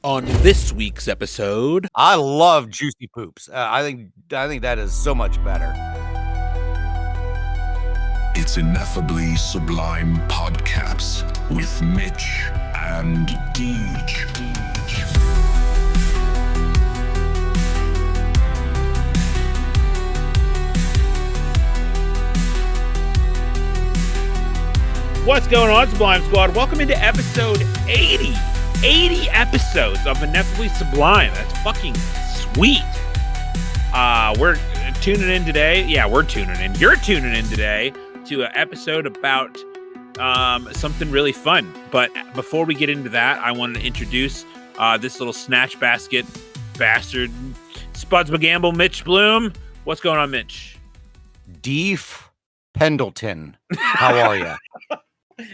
On this week's episode, I love juicy poops. I think that is so much better. It's Ineffably Sublime Podcasts with Mitch and Deej. what's going on, Sublime Squad? Welcome into episode 80. 80 episodes of Ineffably Sublime. That's fucking sweet. We're tuning in today. Yeah, we're tuning in. You're tuning in today to an episode about something really fun. But before we get into that, I wanted to introduce this little snatch basket bastard, Spuds McGamble, Mitch Bloom. What's going on, Mitch? Deef Pendleton. How are you?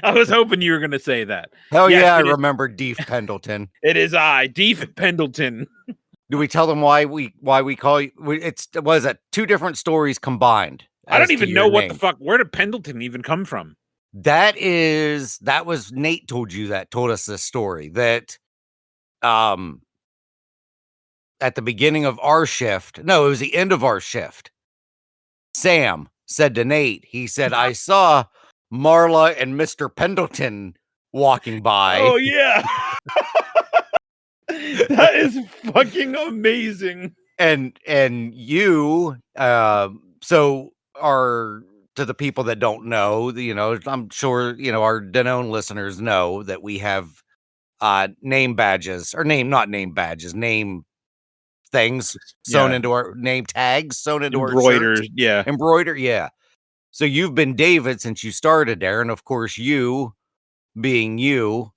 I was hoping you were going to say that. Hell yes, yeah, I remember Deef Pendleton. It is I, Deef Pendleton. Do we tell them why we call you? It's what is that? Two different stories combined. I don't even know what the fuck. Where did Pendleton even come from? That was Nate told us this story that at the beginning of our shift. No, it was the end of our shift. Sam said to Nate, he said, I saw Marla and Mr. Pendleton walking by. Oh, yeah. That is fucking amazing. And you, so are, to the people that don't know, I'm sure, our Danone listeners know that we have name badges, or not name badges, name things sewn into our name tags, sewn into our shirt. Embroidered, yeah. So you've been David since you started there, and of course you, being you,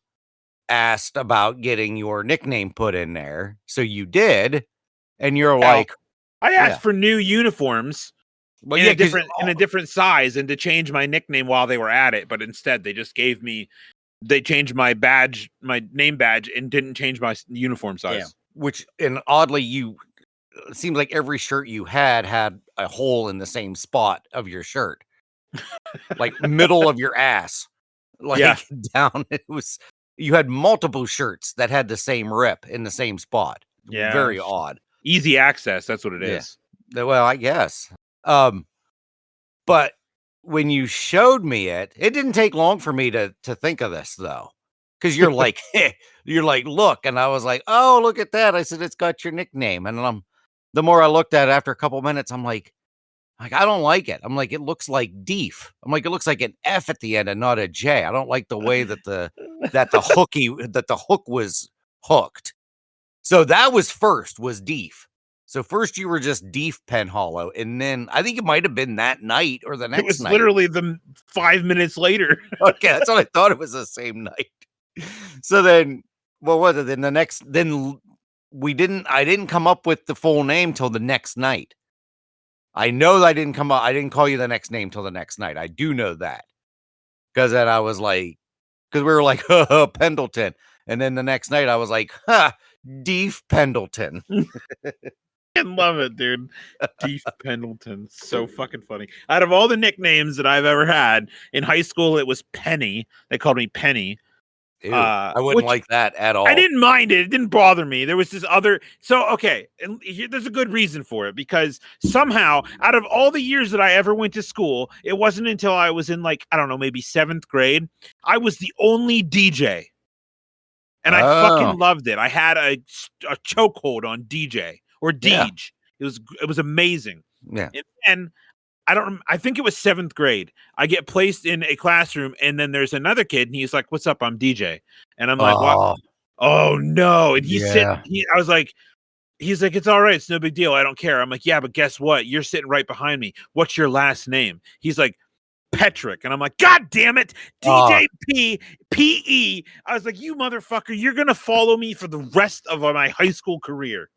asked about getting your nickname put in there. So you did, and you're like, I asked for new uniforms in a different size and to change my nickname while they were at it, but instead they changed my badge, my name badge, and didn't change my uniform size. Yeah. Which, and oddly, it seems like every shirt you had a hole in the same spot of your shirt. Like middle of your ass, down. You had multiple shirts that had the same rip in the same spot. Yeah, very odd. Easy access. That's what it is. Well, I guess. But when you showed me it didn't take long for me to think of this though, because you're like, look, and I was like, oh, look at that. I said, it's got your nickname, and the more I looked at it after a couple minutes, I'm like, I don't like it. I'm like, it looks like Deef. I'm like, it looks like an F at the end and not a J. I don't like the way that the hook was hooked. So that was Deef. So first you were just Deef Penhollow, and then I think it might have been that night or the next night. It was literally 5 minutes later. Okay, that's what I thought. It was the same night. So then, what was it? Then I didn't come up with the full name till the next night. I know that I didn't call you the next name till the next night. I do know that. Because then I was like, because we were like, Pendleton. And then the next night I was like, Deef Pendleton. I love it, dude. Deef Pendleton. So fucking funny. Out of all the nicknames that I've ever had, in high school, it was Penny. They called me Penny. Ew, I wouldn't like that at all. I didn't mind it. It didn't bother me. There was this other. So, okay. And there's a good reason for it, because somehow out of all the years that I ever went to school, it wasn't until I was in maybe 7th grade. I was the only DJ. And I fucking loved it. I had a chokehold on DJ or Deej. Yeah. It was amazing. Yeah. And I think it was 7th grade. I get placed in a classroom, and then there's another kid, and he's like, "What's up? I'm DJ." And I'm like, "What?" Oh no! And he's he's like, "It's all right. It's no big deal. I don't care." I'm like, "Yeah, but guess what? You're sitting right behind me. What's your last name?" He's like, "Petrick." And I'm like, "God damn it, DJ P.E." I was like, "You motherfucker! You're gonna follow me for the rest of my high school career."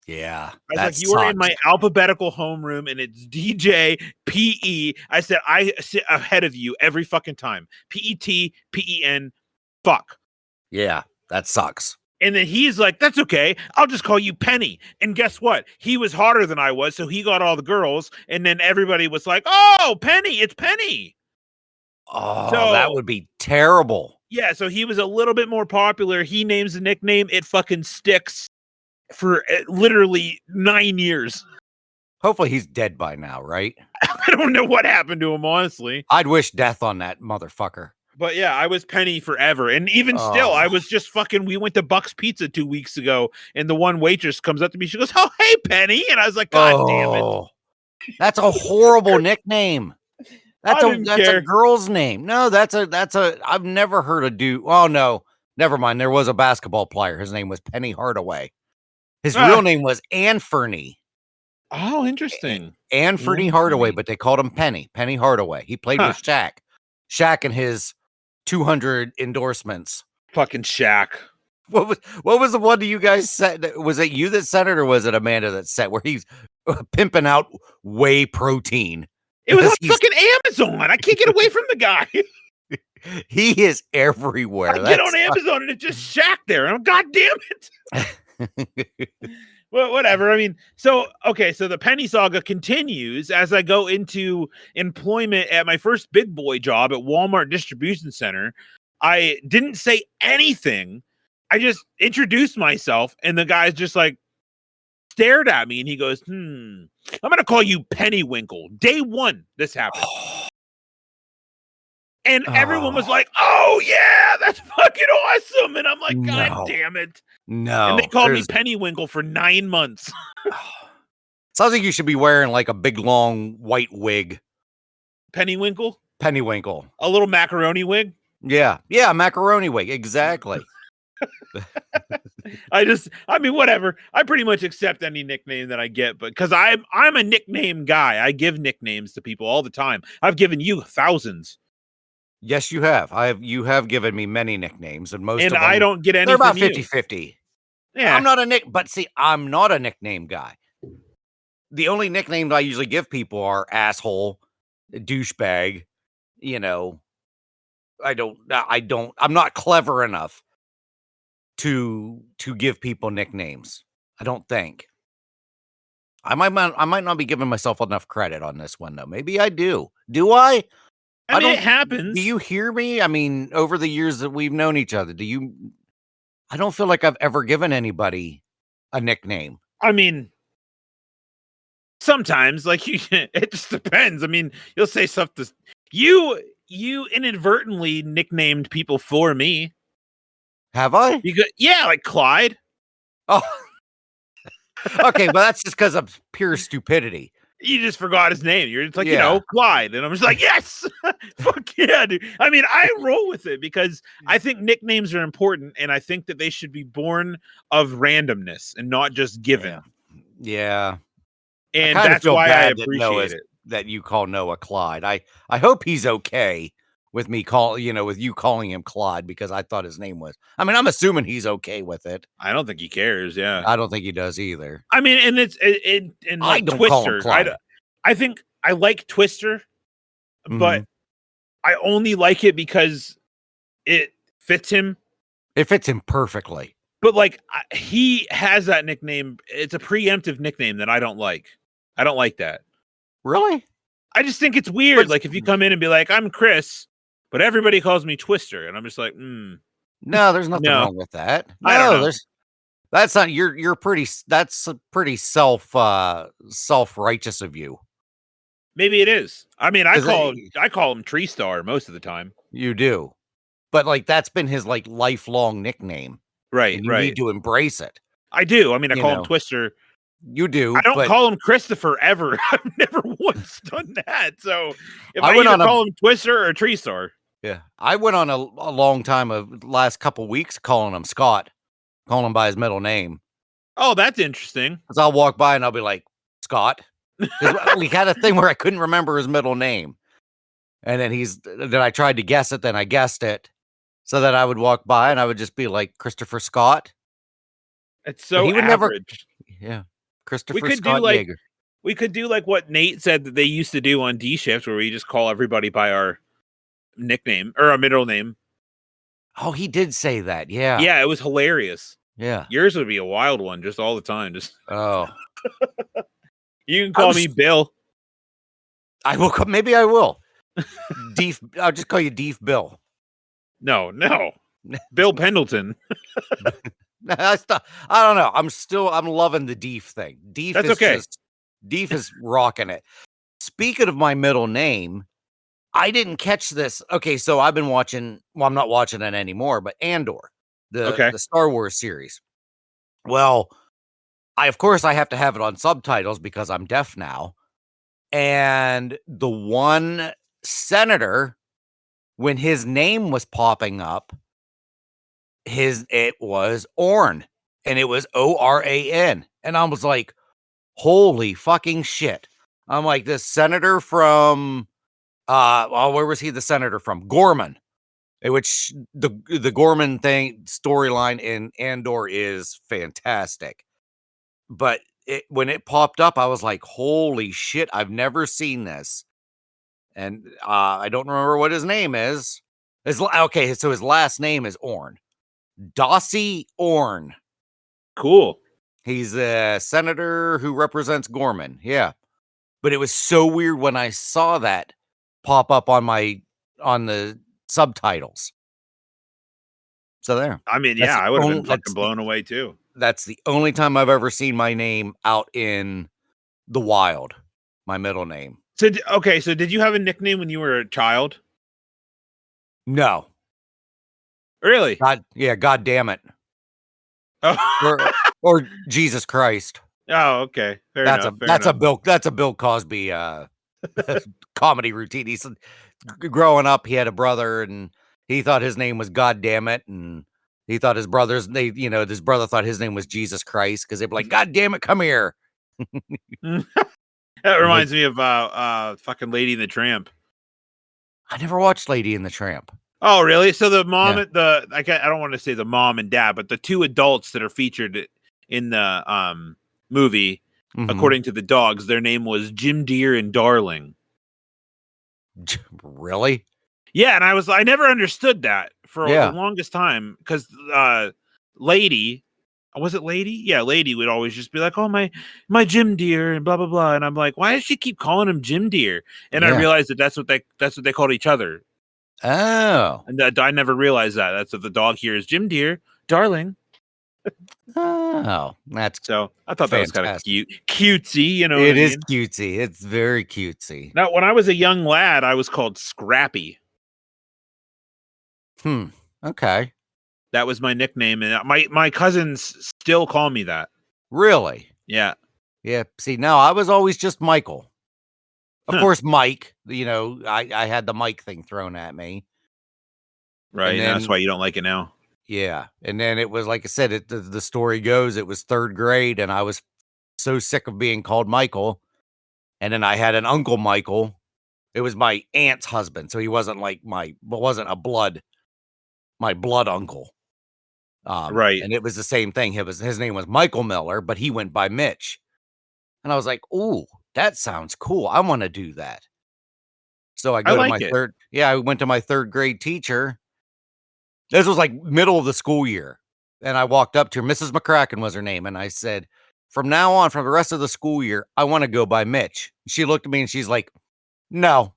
Yeah. I was like, you are in my alphabetical homeroom, and it's DJ P.E. I said, I sit ahead of you every fucking time. P.E.T. P.E.N. Fuck. Yeah, that sucks. And then he's like, that's okay. I'll just call you Penny. And guess what? He was hotter than I was, so he got all the girls. And then everybody was like, oh, Penny, it's Penny. Oh, so, that would be terrible. Yeah, so he was a little bit more popular. He names a nickname, it fucking sticks for literally 9 years. Hopefully he's dead by now, right? I don't know what happened to him, honestly. I'd wish death on that motherfucker. But yeah, I was Penny forever. And even still, I was just fucking, we went to Buck's Pizza 2 weeks ago, and the one waitress comes up to me. She goes, "Oh, hey, Penny." And I was like, God damn it. That's a horrible nickname. That's a girl's name. No, that's a I've never heard a dude. Oh no, never mind. There was a basketball player. His name was Penny Hardaway. His real name was Anferny. Oh, interesting. Anferny Hardaway, but they called him Penny. Penny Hardaway. He played with Shaq. Shaq and his 200 endorsements. Fucking Shaq. What was the one that you guys said? Was it you that said it, or was it Amanda that said where he's pimping out whey protein? It was on fucking Amazon. I can't get away from the guy. He is everywhere. I get on Amazon and it's just Shaq there. And I'm, God damn it. Well, whatever. I mean, so the Penny saga continues as I go into employment at my first big boy job at Walmart Distribution Center. I didn't say anything. I just introduced myself, and the guy's just like stared at me, and he goes, I'm going to call you Pennywinkle. Day one, this happened. And everyone was like, "Oh yeah, that's fucking awesome!" And I'm like, "God damn it!" No, and they called me Pennywinkle for 9 months. Sounds like you should be wearing like a big long white wig. Pennywinkle, a little macaroni wig. Yeah, macaroni wig, exactly. I mean, whatever. I pretty much accept any nickname that I get, but because I'm a nickname guy, I give nicknames to people all the time. I've given you thousands. Yes, you have. You have given me many nicknames, and most of them, I don't get any. They're about 50-50. Yeah, I'm not a nickname guy. The only nicknames I usually give people are asshole, douchebag. You know, I'm not clever enough to give people nicknames. I don't think. I might not be giving myself enough credit on this one though. Maybe I do. Do I? I mean, it happens. Do you hear me? I mean, over the years that we've known each other, I don't feel like I've ever given anybody a nickname. I mean, sometimes, like, it just depends. I mean, you'll say stuff you inadvertently nicknamed people for me. Have I? Yeah, like Clyde. Oh, okay, but that's just because of pure stupidity. You just forgot his name. You're just like, Clyde. And I'm just like, yes, fuck yeah, dude. I mean, I roll with it because I think nicknames are important, and I think that they should be born of randomness and not just given. Yeah. And that's why I appreciate it. That you call Noah Clyde. I hope he's okay with me with you calling him Clyde, because I thought his name was. I mean, I'm assuming he's okay with it. I don't think he cares. Yeah, I don't think he does either. I mean, and it's like I don't Twister. Call him Clyde. I think I like Twister, but I only like it because it fits him. It fits him perfectly. But like he has that nickname. It's a preemptive nickname that I don't like. I don't like that. Really? I just think it's weird. Like if you come in and be like, "I'm Chris," but everybody calls me Twister, and I'm just like, No, there's nothing wrong with that. No, that's not. You're pretty. That's pretty self-righteous of you. Maybe it is. I mean, I call him Tree Star most of the time. You do, but like that's been his like lifelong nickname, right? And you need to embrace it. I do. I mean, I call him Twister. You do. I don't call him Christopher ever. I've never once done that. So if I either call him Twister or Tree Star. Yeah, I went on a long time of last couple weeks calling him Scott, calling him by his middle name. Oh, that's interesting. Because I'll walk by and I'll be like, Scott. We had a thing where I couldn't remember his middle name, and then I tried to guess it. Then I guessed it, so that I would walk by and I would just be like Christopher Scott. It's so he would average. Yeah. Christopher Scott Yeager. We could do like what Nate said that they used to do on D Shift, where we just call everybody by our nickname or our middle name. Oh, he did say that. Yeah. Yeah, it was hilarious. Yeah. Yours would be a wild one, just all the time. Just you can call me Bill. I will. Maybe I will. I'll just call you Deef Bill. No. Bill Pendleton. I don't know. I'm loving the Deef thing. That's okay. Deef is rocking it. Speaking of my middle name, I didn't catch this. Okay, so I've been watching, well, I'm not watching it anymore, but Andor, Okay. the Star Wars series. Well, of course I have to have it on subtitles because I'm deaf now. And the one senator, when his name was popping up, it was Orn, and it was Oran. And I was like, holy fucking shit. I'm like, this senator from where was he the senator from? Gorman. Which the Gorman thing storyline in Andor is fantastic. But when it popped up, I was like, holy shit, I've never seen this. And I don't remember what his name is. Okay, so his last name is Orn. Dossie Orn. Cool. He's a senator who represents Gorman. Yeah. But it was so weird when I saw that pop up on the subtitles. So there. I mean, That's yeah, the I would have been only fucking blown away too. that's the only time I've ever seen my name out in the wild, my middle name. So did you have a nickname when you were a child? No. Really? God damn it. Oh, Or Jesus Christ. oh okay. Fair enough. That's a Bill Cosby comedy routine. He's growing up, he had a brother and he thought his name was God damn it, and he thought his brother thought his name was Jesus Christ because they'd be like, God damn it, come here. That reminds me of fucking Lady and the Tramp. I never watched Lady and the Tramp. Oh, really? So the mom, Yeah. I don't want to say the mom and dad, but the two adults that are featured in the movie, according to the dogs, their name was Jim Deere and Darling. Really? Yeah, and I never understood that for Yeah. the longest time because Lady, was it Lady? Yeah, Lady would always just be like, "Oh my Jim Deere" and blah blah blah, and I'm like, why does she keep calling him Jim Deere? And I Yeah. realized that's what they called each other. Oh. And I never realized that. That's what the dog here is, Jim Deere, Darling. Oh, that's So I thought that was kind of fantastic. cutesy, you know. It what I is mean? cutesy. It's very cutesy. Now, when I was a young lad, I was called Scrappy. Okay. That was my nickname, and my cousins still call me that. Really? Yeah. Yeah. See, no, I was always just Michael. Of Huh. course, Mike. I had the Mike thing thrown at me. Right. And And that's then, why you don't like it now. yeah. And then it was, like I said, the story goes, it was third grade, and I was so sick of being called Michael. And then I had an uncle Michael. It was my aunt's husband, so he wasn't like my blood uncle. Right. And it was the same thing. His name was Michael Miller, but he went by Mitch. And I was like, "Ooh, that sounds cool. I want to do that." So I I go to like my it. I went to my third grade teacher. This was like middle of the school year. And I walked up to her, Mrs. McCracken was her name. And I said, from now on, for the rest of the school year, I want to go by Mitch. She looked at me and she's like, no.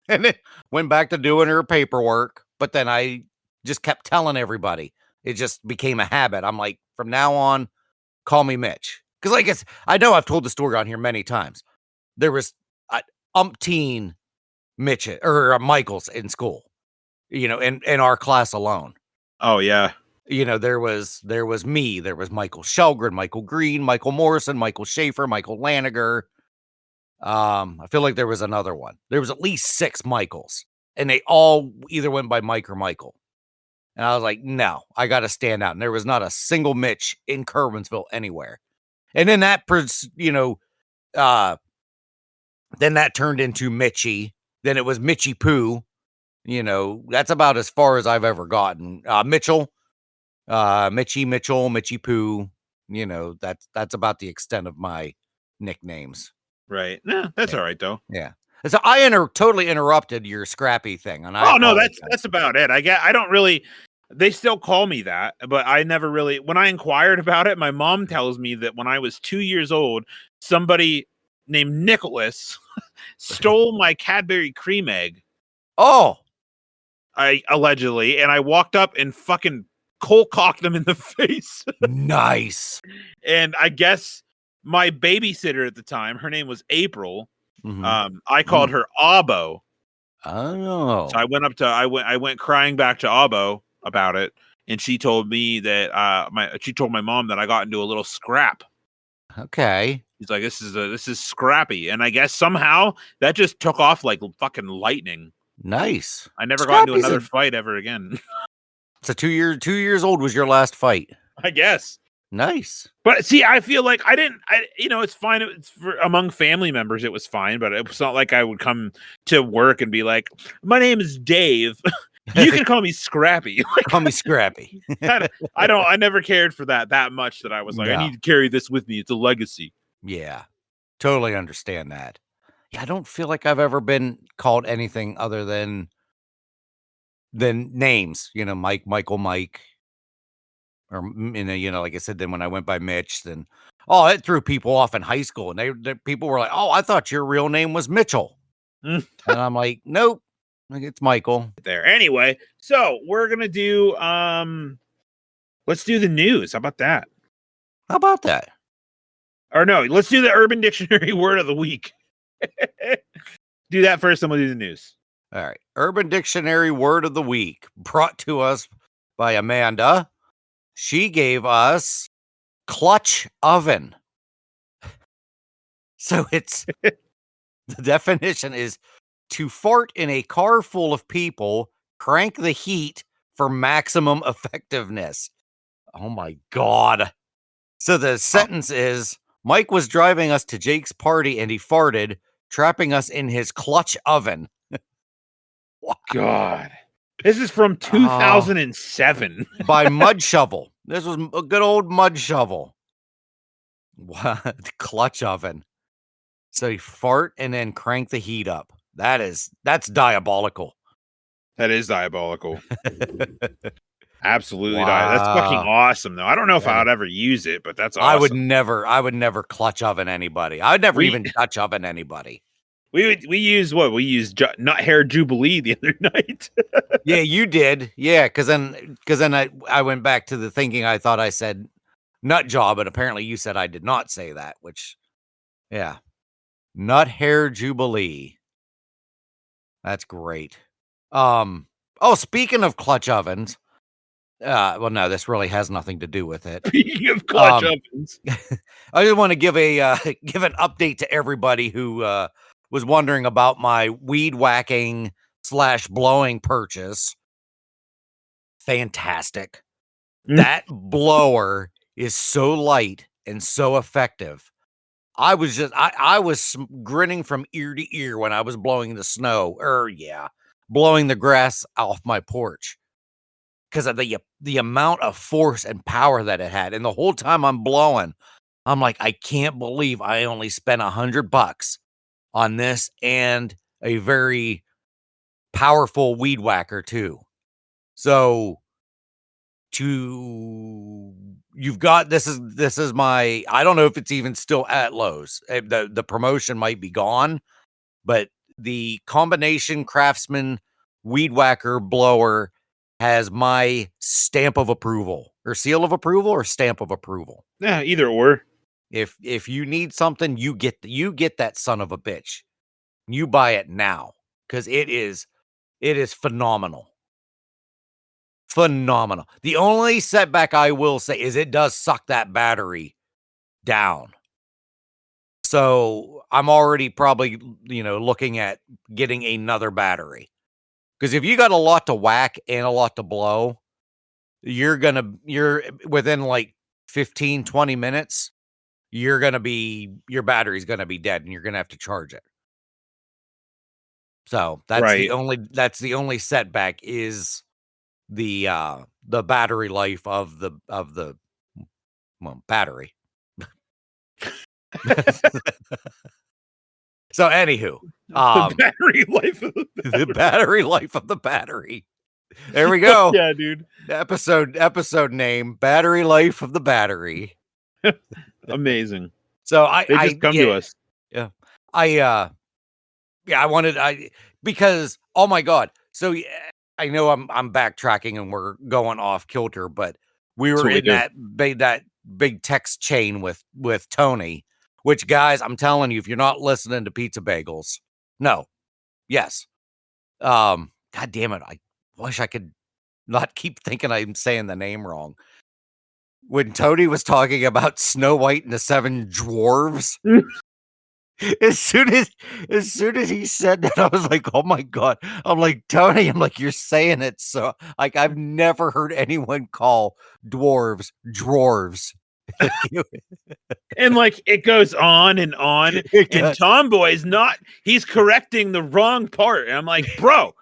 And then went back to doing her paperwork. But then I just kept telling everybody. It just became a habit. I'm like, from now on, call me Mitch. Because I know I've told the story on here many times. There was umpteen Mitch or Michaels in school, in our class alone. Oh yeah. There was me, there was Michael Shelgren, Michael Green, Michael Morrison, Michael Schaefer, Michael Laniger. I feel like there was another one. There was at least 6 Michaels, and they all either went by Mike or Michael. And I was like, no, I got to stand out. And there was not a single Mitch in Kerwinsville anywhere. And then then that turned into Mitchie. Then it was Mitchie Poo. That's about as far as I've ever gotten. Mitchell, Mitchie Mitchell, Mitchie Poo. That's about the extent of my nicknames. Right. Nah, that's all right though. Yeah. So I totally interrupted your Scrappy thing, and I Oh no, apologize. that's about it. I don't really. They still call me that, but I never really. When I inquired about it, my mom tells me that when I was 2 years old, somebody named Nicholas stole my Cadbury cream egg. Oh, allegedly, and I walked up and fucking cold cocked him in the face. Nice. And I guess my babysitter at the time, her name was April. Mhm. I called her Abo. Oh. So I went crying back to Abo about it, and she told me that she told my mom that I got into a little scrap. Okay. He's like, this is scrappy, and I guess somehow that just took off like fucking lightning. Nice. I never got into Scrappy's another fight ever again. So 2 years old was your last fight. I guess. Nice. But see, I feel like it's fine. It's for among family members, it was fine, but it was not like I would come to work and be like, my name is Dave. You can call me Scrappy. Call me Scrappy. I never cared for that much that I was like, I No. need to carry this with me. It's a legacy. Yeah. Totally understand that. Yeah, I don't feel like I've ever been called anything other than names, Mike, Michael, Mike, or like I said, then when I went by Mitch, then it threw people off in high school, and people were like, "Oh, I thought your real name was Mitchell," Mm. and I'm like, "Nope, like it's Michael." There. Anyway, so we're gonna do let's do the news. How about that? How about that? Or no, let's do the Urban Dictionary word of the week. Do that first, then we'll do the news. All right. Urban Dictionary word of the week brought to us by Amanda. She gave us clutch oven. So the definition is to fart in a car full of people, crank the heat for maximum effectiveness. Oh my God. So the sentence is Mike was driving us to Jake's party and he farted, trapping us in his clutch oven. Wow. God. This is from 2007. By Mud Shovel. This was a good old Mud Shovel. What? Clutch oven. So you fart and then crank the heat up. That's diabolical. That is diabolical. Absolutely. Wow. That's fucking awesome, though. I don't know if Yeah. I'd ever use it, but that's awesome. I would never clutch oven anybody. I would never even Dutch oven anybody. We used Nut Hair Jubilee the other night. Yeah, you did. Yeah, because then I went back to the thinking I thought I said nut job, and apparently you said I did not say that, which, yeah. Nut Hair Jubilee. That's great. Speaking of clutch ovens, well, no, this really has nothing to do with it. Speaking of clutch ovens, I just want to give give an update to everybody who was wondering about my weed whacking / blowing purchase. Fantastic. That blower is so light and so effective. I was grinning from ear to ear when I was blowing the snow, blowing the grass off my porch because of the amount of force and power that it had. And the whole time I'm blowing, I'm like, I can't believe I only spent $100 on this and a very powerful weed whacker too. So you've got this is my, I don't know if it's even still at Lowe's. The promotion might be gone, but the combination Craftsman weed whacker blower has my stamp of approval, or seal of approval, or stamp of approval. Yeah, either or. If you need something, you get that son of a bitch. You buy it now because it is phenomenal. Phenomenal. The only setback I will say is it does suck that battery down. So I'm already probably, looking at getting another battery. Because if you got a lot to whack and a lot to blow, you're within like 15, 20 minutes, your battery's going to be dead and you're going to have to charge it. So that's the only setback is the battery life of the battery. So anywho, the battery life of the battery life of the battery. There we go. Yeah, dude. Episode name: Battery Life of the Battery. Amazing. So they just come to us. Yeah. I wanted because oh my God. So I know I'm backtracking and we're going off kilter, but we That's were what we in do. that big text chain with Tony, which, guys, I'm telling you, if you're not listening to Pizza Bagels, no, yes, God damn it, I wish I could not keep thinking I'm saying the name wrong. When Tony was talking about Snow White and the Seven Dwarves, as soon as he said that, I was like, "Oh my god!" I'm like, Tony, I'm like, "You're saying it so like I've never heard anyone call dwarves dwarves." Like, And like it goes on, and it does. Tomboy's not, he's correcting the wrong part. And I'm like, bro,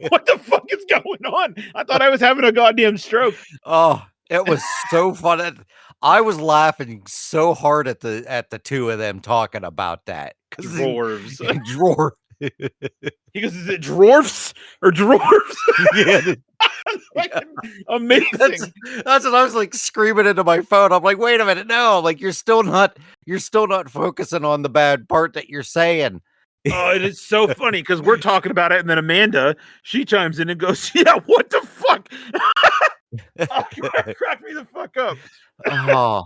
what the fuck is going on? I thought I was having a goddamn stroke. Oh, it was so fun. I was laughing so hard at the two of them talking about that because Dwarves. drawer. He goes, is it dwarfs or dwarves? Yeah, Fucking amazing. that's what I was like screaming into my phone. I'm like, wait a minute, no, like you're still not focusing on the bad part that you're saying. Oh, it is so funny because we're talking about it, and then Amanda, she chimes in and goes, yeah, what the fuck? Oh, crack me the fuck up. Oh,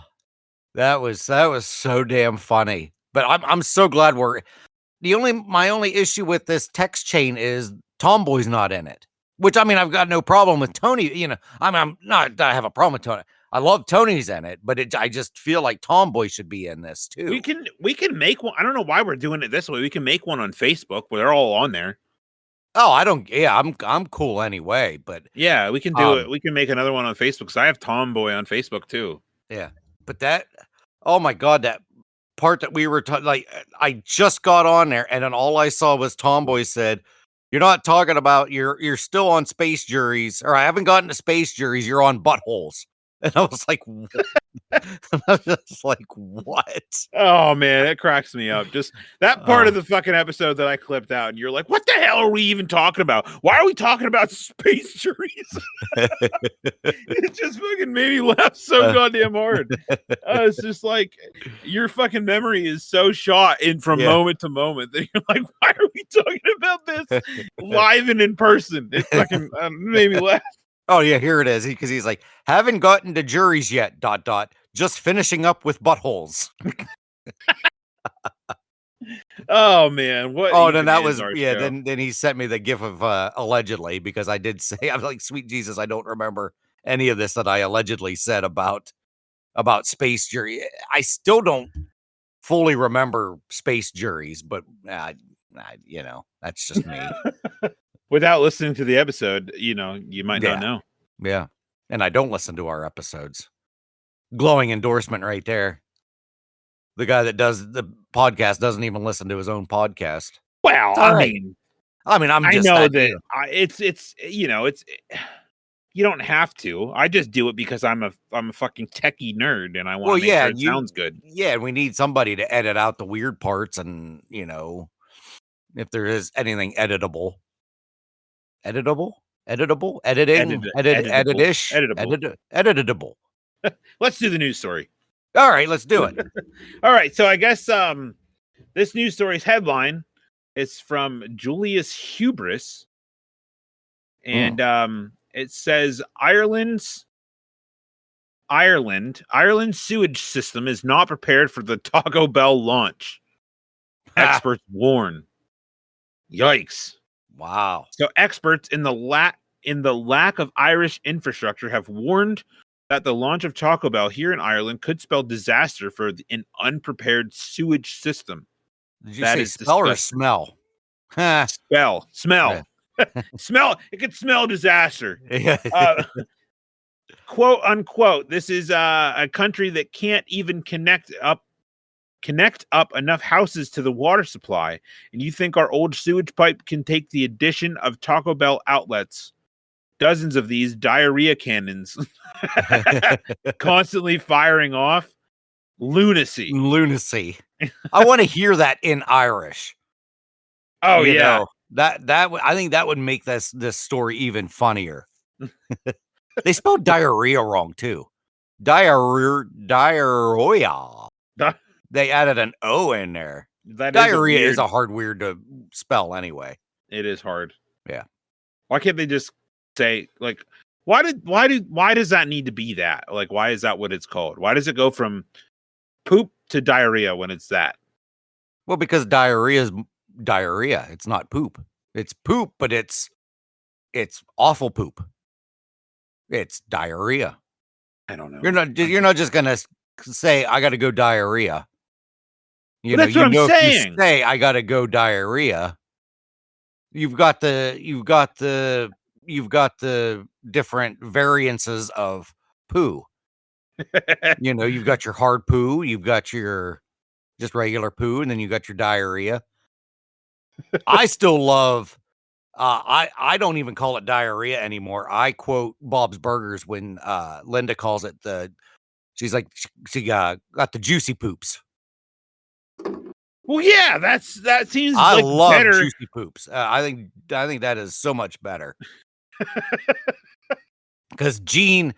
that was so damn funny. But I'm so glad my only issue with this text chain is Tomboy's not in it. Which, I mean, I've got no problem with Tony. You know, I'm not that I have a problem with Tony. I love Tony's in it, but I just feel like Tomboy should be in this too. We can make one. I don't know why we're doing it this way. We can make one on Facebook where they're all on there. Oh, I don't. Yeah, I'm cool anyway. But yeah, we can do it. We can make another one on Facebook because I have Tomboy on Facebook too. Yeah, but oh my god, that part that we were like, I just got on there, and then all I saw was Tomboy said, "You're not talking about you're still on space juries, or I haven't gotten to space juries. You're on buttholes." And I was like, I was just like, what? Oh man, it cracks me up. Just that part of the fucking episode that I clipped out, and you're like, "What the hell are we even talking about? Why are we talking about space juries?" It just fucking made me laugh so goddamn hard. It's just like your fucking memory is so shot in from moment to moment that you're like, "Why are we talking about this live and in person?" It fucking made me laugh. Oh yeah, here it is. Because he's like, haven't gotten to juries yet. ... Just finishing up with buttholes. Oh man, what? Oh, then that was show? Then he sent me the gif of allegedly, because I did say, I'm like, sweet Jesus, I don't remember any of this that I allegedly said about space jury. I still don't fully remember space juries, but you know, that's just me. Without listening to the episode, you know, you might not know. Yeah, and I don't listen to our episodes. Glowing endorsement right there. The guy that does the podcast doesn't even listen to his own podcast. Well, I mean, I'm just know that it's you know, it's you don't have to. I just do it because I'm a fucking techie nerd and I want to make sure it sounds good. Yeah, we need somebody to edit out the weird parts, and you know, if there is anything editable, editable, editing, editable. Let's do the news story. All right, let's do it. All right, so I guess this news story's headline is from Julius Hubris, and it says Ireland's sewage system is not prepared for the Taco Bell launch. Experts warn. Yikes! Wow. So experts in the lack of Irish infrastructure have warned that the launch of Taco Bell here in Ireland could spell disaster for an unprepared sewage system. Did you say spell or smell? Smell. Smell. It could smell disaster. Quote unquote. This is a country that can't even connect up enough houses to the water supply. And you think our old sewage pipe can take the addition of Taco Bell outlets? Dozens of these diarrhea cannons constantly firing off. Lunacy. I want to hear that in Irish. Oh, you yeah. Know, I think that would make this story even funnier. They spelled diarrhea wrong too. Diarrhea. They added an O in there. Diarrhea is a hard word to spell anyway. It is hard. Yeah. Why can't they just say, like, why does that need to be that? Like, why is that what it's called? Why does it go from poop to diarrhea when it's that? Well, because diarrhea is diarrhea. It's not poop. It's poop, but it's awful poop. It's diarrhea. I don't know. You're not just gonna say I got to go diarrhea. Well, that's what I'm if you saying. say I got to go diarrhea, you've got the different variances of poo. You've got your hard poo, you've got your just regular poo, and then you got your diarrhea. I still love. I don't even call it diarrhea anymore. I quote Bob's Burgers when Linda calls it the. She's like she got the juicy poops. Well, yeah, that seems I like love better. juicy poops. I think that is so much better. Because Gene's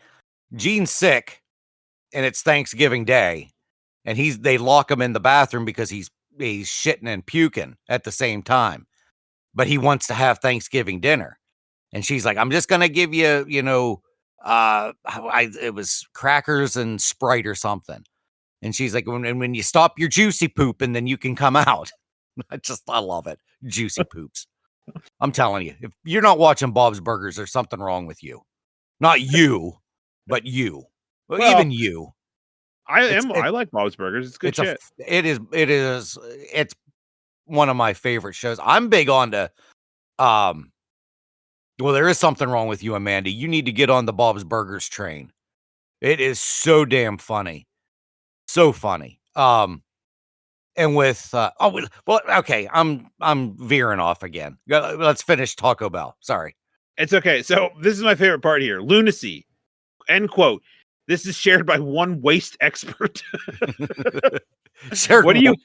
sick, and it's Thanksgiving Day, and they lock him in the bathroom because he's shitting and puking at the same time, but he wants to have Thanksgiving dinner, and she's like, "I'm just gonna give you, it was crackers and Sprite or something," and she's like, "When you stop your juicy poop, and then you can come out." I love it, juicy poops. I'm telling you, if you're not watching Bob's Burgers, there's something wrong with you. Not you, but you. Well, even you. I like Bob's Burgers. It's good shit. It's one of my favorite shows. I'm big on to well, there is something wrong with you, Amanda. You need to get on the Bob's Burgers train. It is so damn funny. So funny. And with okay, I'm veering off again. Let's finish Taco Bell. Sorry. It's okay. So this is my favorite part here. Lunacy. End quote. This is shared by one waste expert. What do you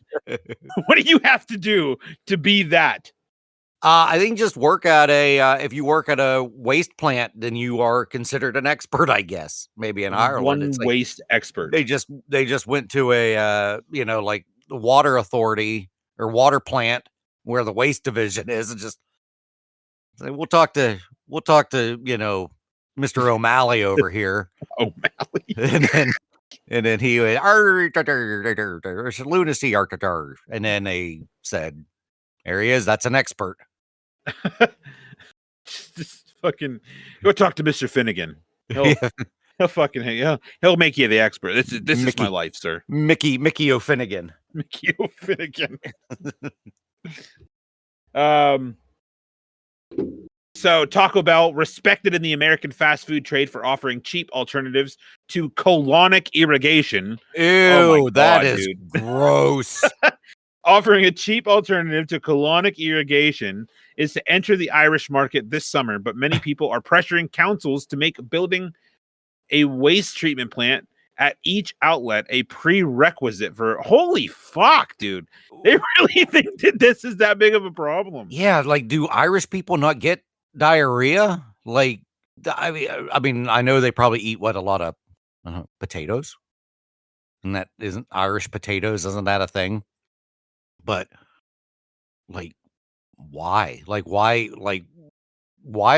have to do to be that? I think just work at if you work at a waste plant, then you are considered an expert, I guess. Maybe in Ireland, One it's like waste expert. they just went to a like the water authority or water plant where the waste division is, and just say, we'll talk to Mr. O'Malley over here. O'Malley. and then he went lunacy, and then they said, there he is, that's an expert. Just fucking go talk to Mr. Finnegan. He'll fucking he'll make you the expert. This is my life, sir. Mickey O'Finnegan. Mickey O'Finnegan. So Taco Bell, respected in the American fast food trade for offering cheap alternatives to colonic irrigation. Ew, that is gross. Offering a cheap alternative to colonic irrigation is to enter the Irish market this summer, but many people are pressuring councils to make building a waste treatment plant at each outlet a prerequisite for. Holy fuck, dude. They really think that this is that big of a problem. Yeah, like, do Irish people not get diarrhea? Like, I mean, I know they probably eat a lot of potatoes. And that isn't Irish potatoes, isn't that a thing? But like, why? Why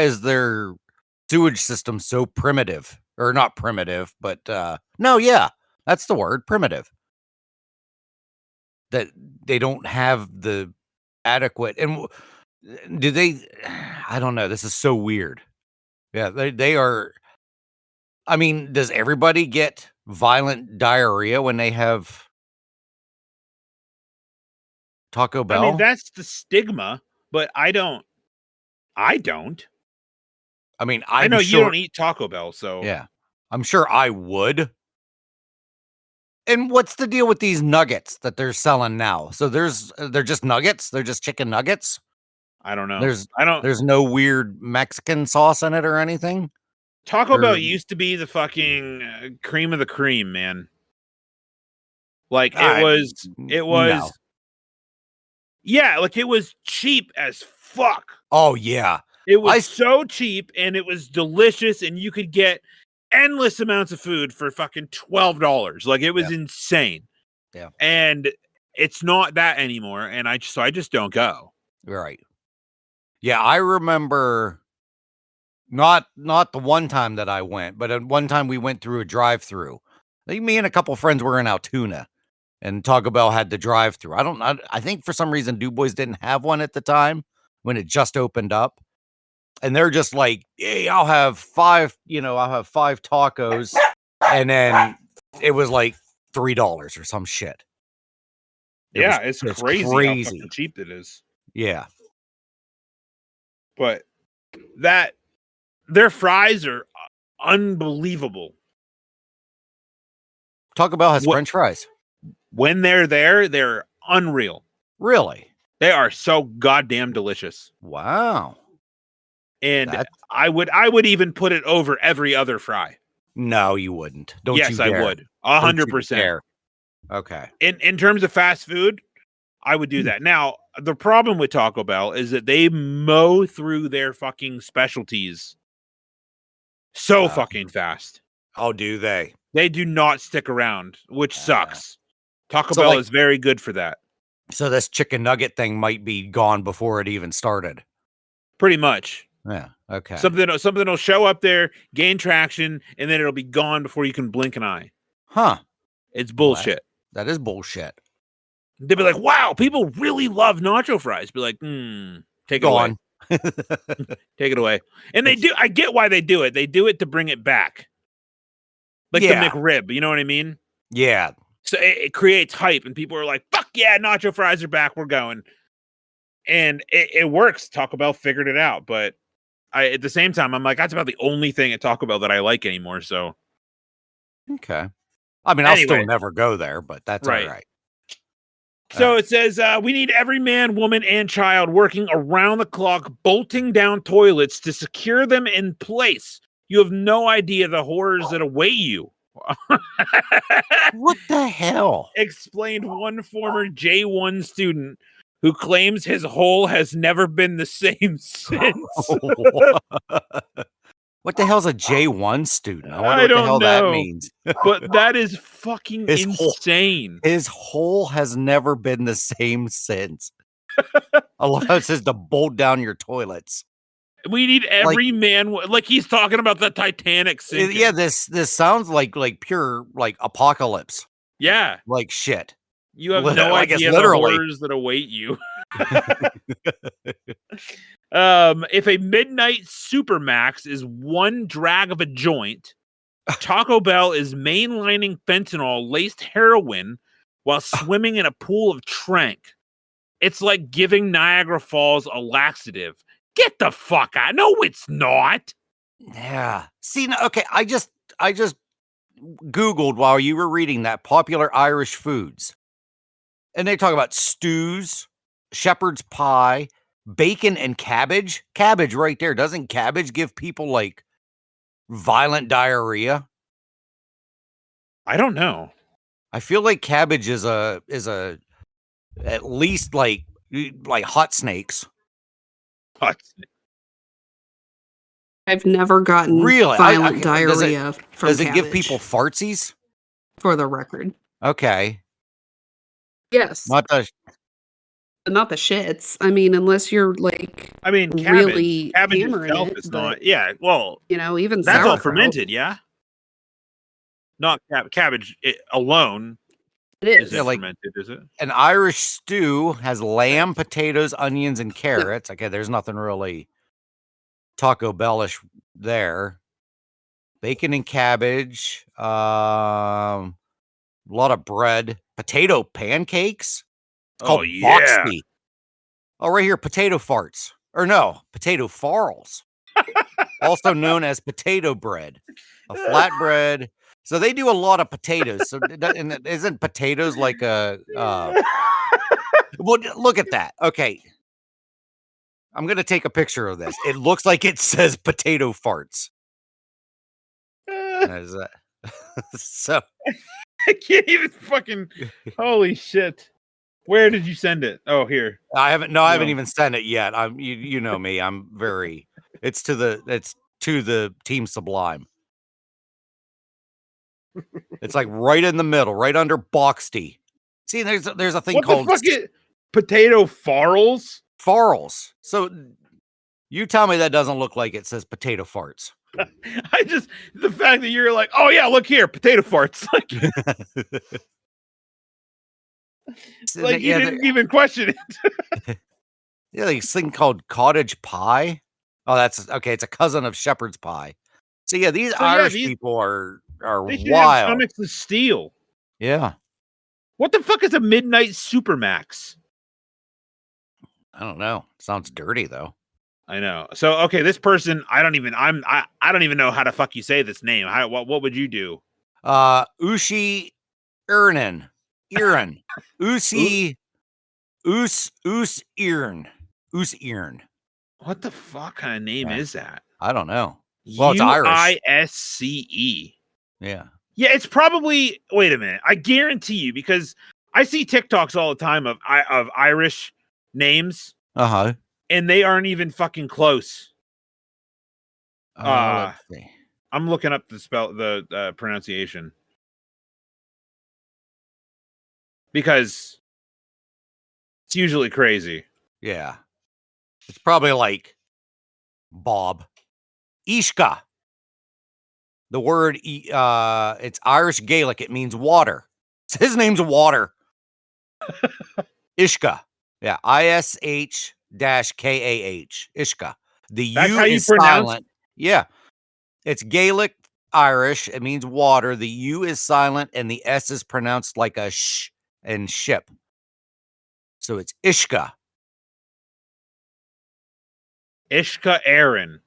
is their sewage system so primitive? Or not primitive, but no, yeah, that's the word, primitive. That they don't have the adequate, and do they? I don't know. This is so weird. Yeah, they are. I mean, does everybody get violent diarrhea when they have Taco Bell? I mean, that's the stigma, but I don't. I mean, I know you don't eat Taco Bell, so yeah, I'm sure I would. And what's the deal with these nuggets that they're selling now? So they're just nuggets. They're just chicken nuggets. I don't know. There's no weird Mexican sauce in it or anything. Taco Bell used to be the fucking cream of the cream, man. Like it was. No. Yeah, like it was cheap as fuck. Oh yeah. It was so cheap and it was delicious, and you could get endless amounts of food for fucking $12. Like it was insane. Yeah. And it's not that anymore, and I just don't go. Right. Yeah, I remember Not the one time that I went, but at one time we went through a drive-through. Like, me and a couple friends were in Altoona, and Taco Bell had the drive-through. I think for some reason Du Bois didn't have one at the time when it just opened up. And they're just like, "Hey, I'll have 5 tacos." And then it was like $3 or some shit. Yeah, it's crazy how crazy. fucking cheap it is. Yeah. But their fries are unbelievable. Taco Bell has French fries. When they're there, they're unreal. Really? They are so goddamn delicious. Wow. And I would even put it over every other fry. No, you wouldn't. Don't you Yes, dare. I would. 100%. Okay. In terms of fast food, I would do that. Now, the problem with Taco Bell is that they mow through their fucking specialties so fucking fast. Oh, do they? They do not stick around, which sucks. Taco Bell is very good for that. So this chicken nugget thing might be gone before it even started. Pretty much. Yeah. Okay. Something will show up there, gain traction, and then it'll be gone before you can blink an eye. Huh. It's bullshit. That is bullshit. They'd be like, wow, people really love nacho fries. Be like, take it away. Take it away. And they do. I get why they do it. They do it to bring it back. Like the McRib. You know what I mean? Yeah. So it creates hype, and people are like, fuck yeah, nacho fries are back. We're going. And it works. Taco Bell figured it out. But at the same time, I'm like, that's about the only thing at Taco Bell that I like anymore. So. Okay. I mean, I'll still never go there, but that's all right. So it says, we need every man, woman, and child working around the clock, bolting down toilets to secure them in place. You have no idea the horrors that await you. What the hell? Explained one former J1 student who claims his hole has never been the same since. What the hell's a J1 student? I wonder what the hell that means. But that is fucking insane. His hole has never been the same since. I love how it says to bolt down your toilets. We need every man, like he's talking about the Titanic sinking. Yeah, this sounds like pure like apocalypse. Yeah, like shit. You have no idea the horrors that await you. If a midnight supermax is one drag of a joint, Taco Bell is mainlining fentanyl-laced heroin while swimming in a pool of trank. It's like giving Niagara Falls a laxative. Get the fuck out. No, it's not. Yeah. See, okay, I just Googled while you were reading that popular Irish foods. And they talk about stews, shepherd's pie, bacon and cabbage. Cabbage right there. Doesn't cabbage give people like violent diarrhea? I don't know. I feel like cabbage is a at least like hot snakes. Hot snakes. I've never gotten violent diarrhea from Does it cabbage, give people fartsies? For the record. Okay. Yes. Not the shits. I mean, unless you're like, cabbage, really cabbage hammering itself it, is not. Yeah, well, even that's sauerkraut. all fermented. Yeah, not cabbage alone. It is. Fermented, is it? An Irish stew has lamb, potatoes, onions, and carrots. Okay, there's nothing really Taco Bellish there. Bacon and cabbage. A lot of bread. Potato pancakes. It's called boxty. Oh, right here, potato farts. Or no, potato farls. Also known as potato bread. A flatbread. So they do a lot of potatoes. So and isn't potatoes like a well, look at that. Okay. I'm going to take a picture of this. It looks like it says potato farts. Is that? So I can't even fucking. Holy shit! Where did you send it? Oh, here. I haven't. No, I haven't even sent it yet. I'm. You know me. I'm very. It's to the Team Sublime. It's like right in the middle, right under Boxty. See, there's a thing called potato farls. Farls. So You tell me that doesn't look like it says potato farts. The fact that you're like, oh yeah, look here, potato farts. Like you didn't even question it. Yeah, this thing called cottage pie. Oh, that's okay. It's a cousin of shepherd's pie. So yeah, these Irish people are They should have wild. stomachs of steel. Yeah. What the fuck is a midnight supermax? I don't know. Sounds dirty though. I know. So okay, this person, I don't even know how to fuck you say this name. What would you do? Ushi Ernan. Erin. Usi Earn. Earn. What the fuck kind of name is that? I don't know. Well, it's Irish. UISCE. Yeah. Yeah, it's probably. Wait a minute. I guarantee you, because I see TikToks all the time of Irish names. Uh-huh. And they aren't even fucking close. Let's see. I'm looking up the pronunciation. Because it's usually crazy. Yeah. It's probably like Bob. Ishka. The word, it's Irish Gaelic. It means water. His name's Water. Ishka. Yeah. ISH-KAH. Ishka. The That's U how you is pronounce silent. Yeah. It's Gaelic Irish. It means water. The U is silent and the S is pronounced like a sh and ship. So it's Ishka. Ishka Aaron.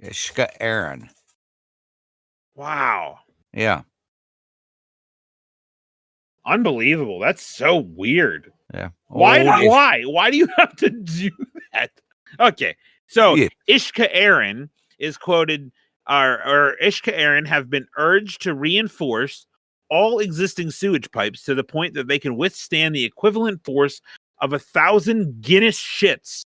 Ishka Aaron. Wow. Yeah. Unbelievable. That's so weird. Yeah. Why do you have to do that? Okay. So Yeah. Ishka Aaron is quoted, or Ishka Aaron have been urged to reinforce all existing sewage pipes to the point that they can withstand the equivalent force of 1,000 Guinness shits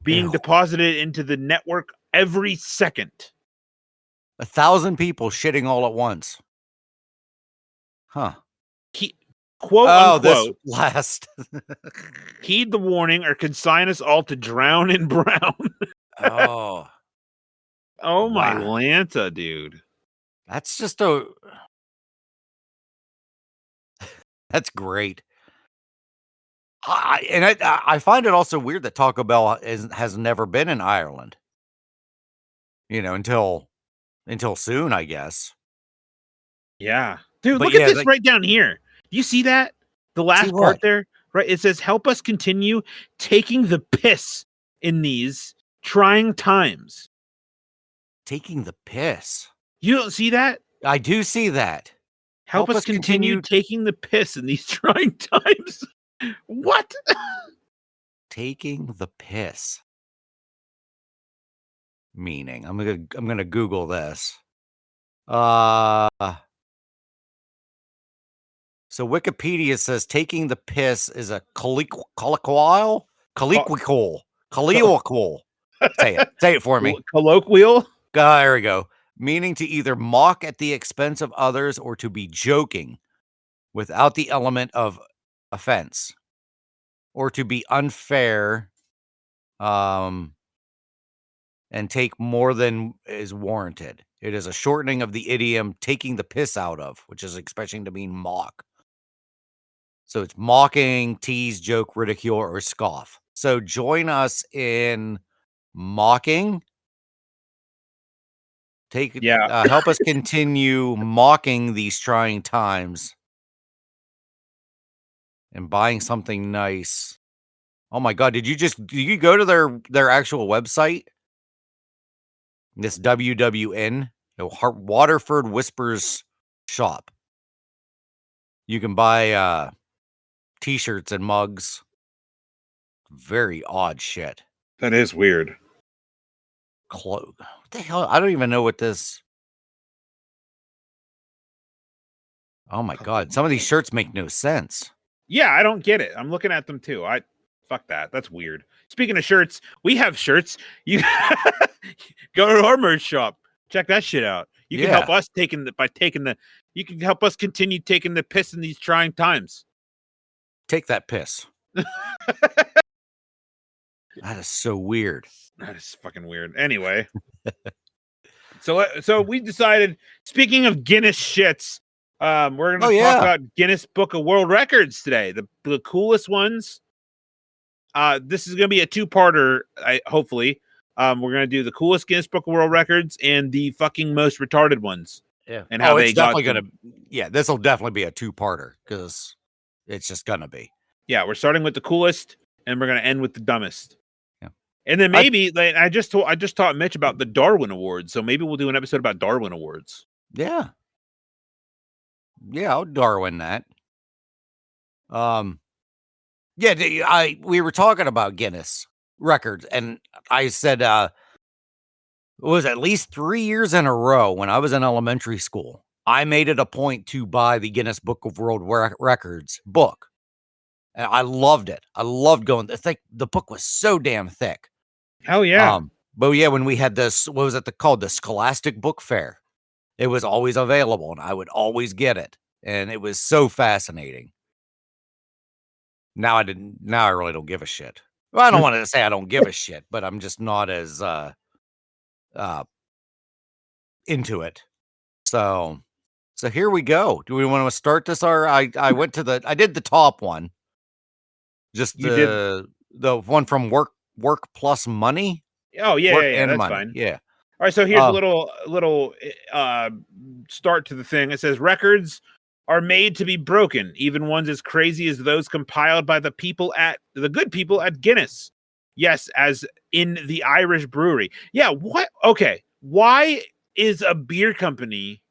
being deposited into the network every second. 1,000 people shitting all at once. Huh. Quote unquote. This last. Heed the warning or consign us all to drown in brown. Oh. Oh my Lanta, dude. That's just that's great. I find it also weird that Taco Bell has never been in Ireland. Until soon, I guess. Yeah. Dude, But look at this right down here. Do you see that? The last part there, right? It says, help us continue taking the piss in these trying times. Taking the piss. You don't see that? I do see that. Help us continue taking the piss in these trying times. What? Taking the piss. Meaning, I'm gonna Google this. So Wikipedia says taking the piss is a colloquial. Say it for me. Colloquial. There we go. Meaning to either mock at the expense of others or to be joking without the element of offense, or to be unfair, and take more than is warranted. It is a shortening of the idiom taking the piss out of, which is expecting to mean mock. So it's mocking, tease, joke, ridicule, or scoff. So join us in mocking. Help us continue mocking these trying times and buying something nice. Oh my God. Did you go to their actual website? This WWN, Waterford Whispers shop. You can buy t-shirts and mugs. Very odd shit. That is weird. What the hell? I don't even know what this. Oh my God. Some of these shirts make no sense. Yeah, I don't get it. I'm looking at them too. Fuck that. That's weird. Speaking of shirts, we have shirts. You go to our merch shop. Check that shit out. You can help us you can help us continue taking the piss in these trying times. Take that piss. That is so weird. That is fucking weird. Anyway, so we decided. Speaking of Guinness shits, we're going to talk about Guinness Book of World Records today. The coolest ones. This is going to be a two-parter. Hopefully, we're going to do the coolest Guinness Book of World Records and the fucking most retarded ones. Yeah. And how it's definitely going to. Yeah, this will definitely be a two-parter because it's just going to be. Yeah, we're starting with the coolest, and we're going to end with the dumbest. Yeah. And then maybe I just taught Mitch about the Darwin Awards, so maybe we'll do an episode about Darwin Awards. Yeah. Yeah, I'll Darwin that. Yeah, we were talking about Guinness records, and I said it was at least 3 years in a row when I was in elementary school. I made it a point to buy the Guinness Book of World Records book. And I loved it. I loved going. The book was so damn thick. Hell yeah. But yeah, when we had this, what was it called? The Scholastic Book Fair. It was always available, and I would always get it. And it was so fascinating. Now I really don't give a shit. Well, I don't want to say I don't give a shit, but I'm just not as into it. So here we go. Do we want to start this? Or I did the top one. Just the one from work plus money. Oh yeah, that's money. fine. Yeah. All right, so here's a little start to the thing. It says records are made to be broken, even ones as crazy as those compiled by the good people at Guinness. Yes, as in the Irish brewery. Yeah, what? Okay, why is a beer company?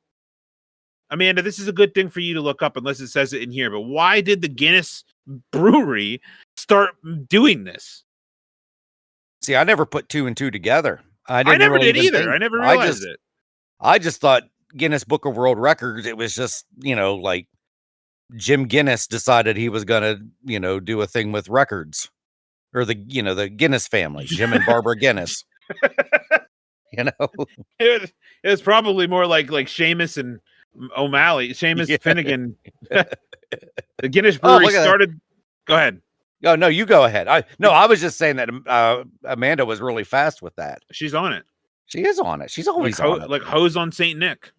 Amanda, this is a good thing for you to look up unless it says it in here, but why did the Guinness brewery start doing this? See, I never put 2 and 2 together. I never did either. I never realized it. I just thought Guinness Book of World Records, it was just, like Jim Guinness decided he was going to, do a thing with records, or the Guinness family, Jim and Barbara Guinness. It was probably more like Seamus and O'Malley, Seamus Finnegan. The Guinness brewery started. Go ahead. Oh, no, you go ahead. I was just saying that Amanda was really fast with that. She's on it. She is on it. She's always on it. Like hose on St. Nick.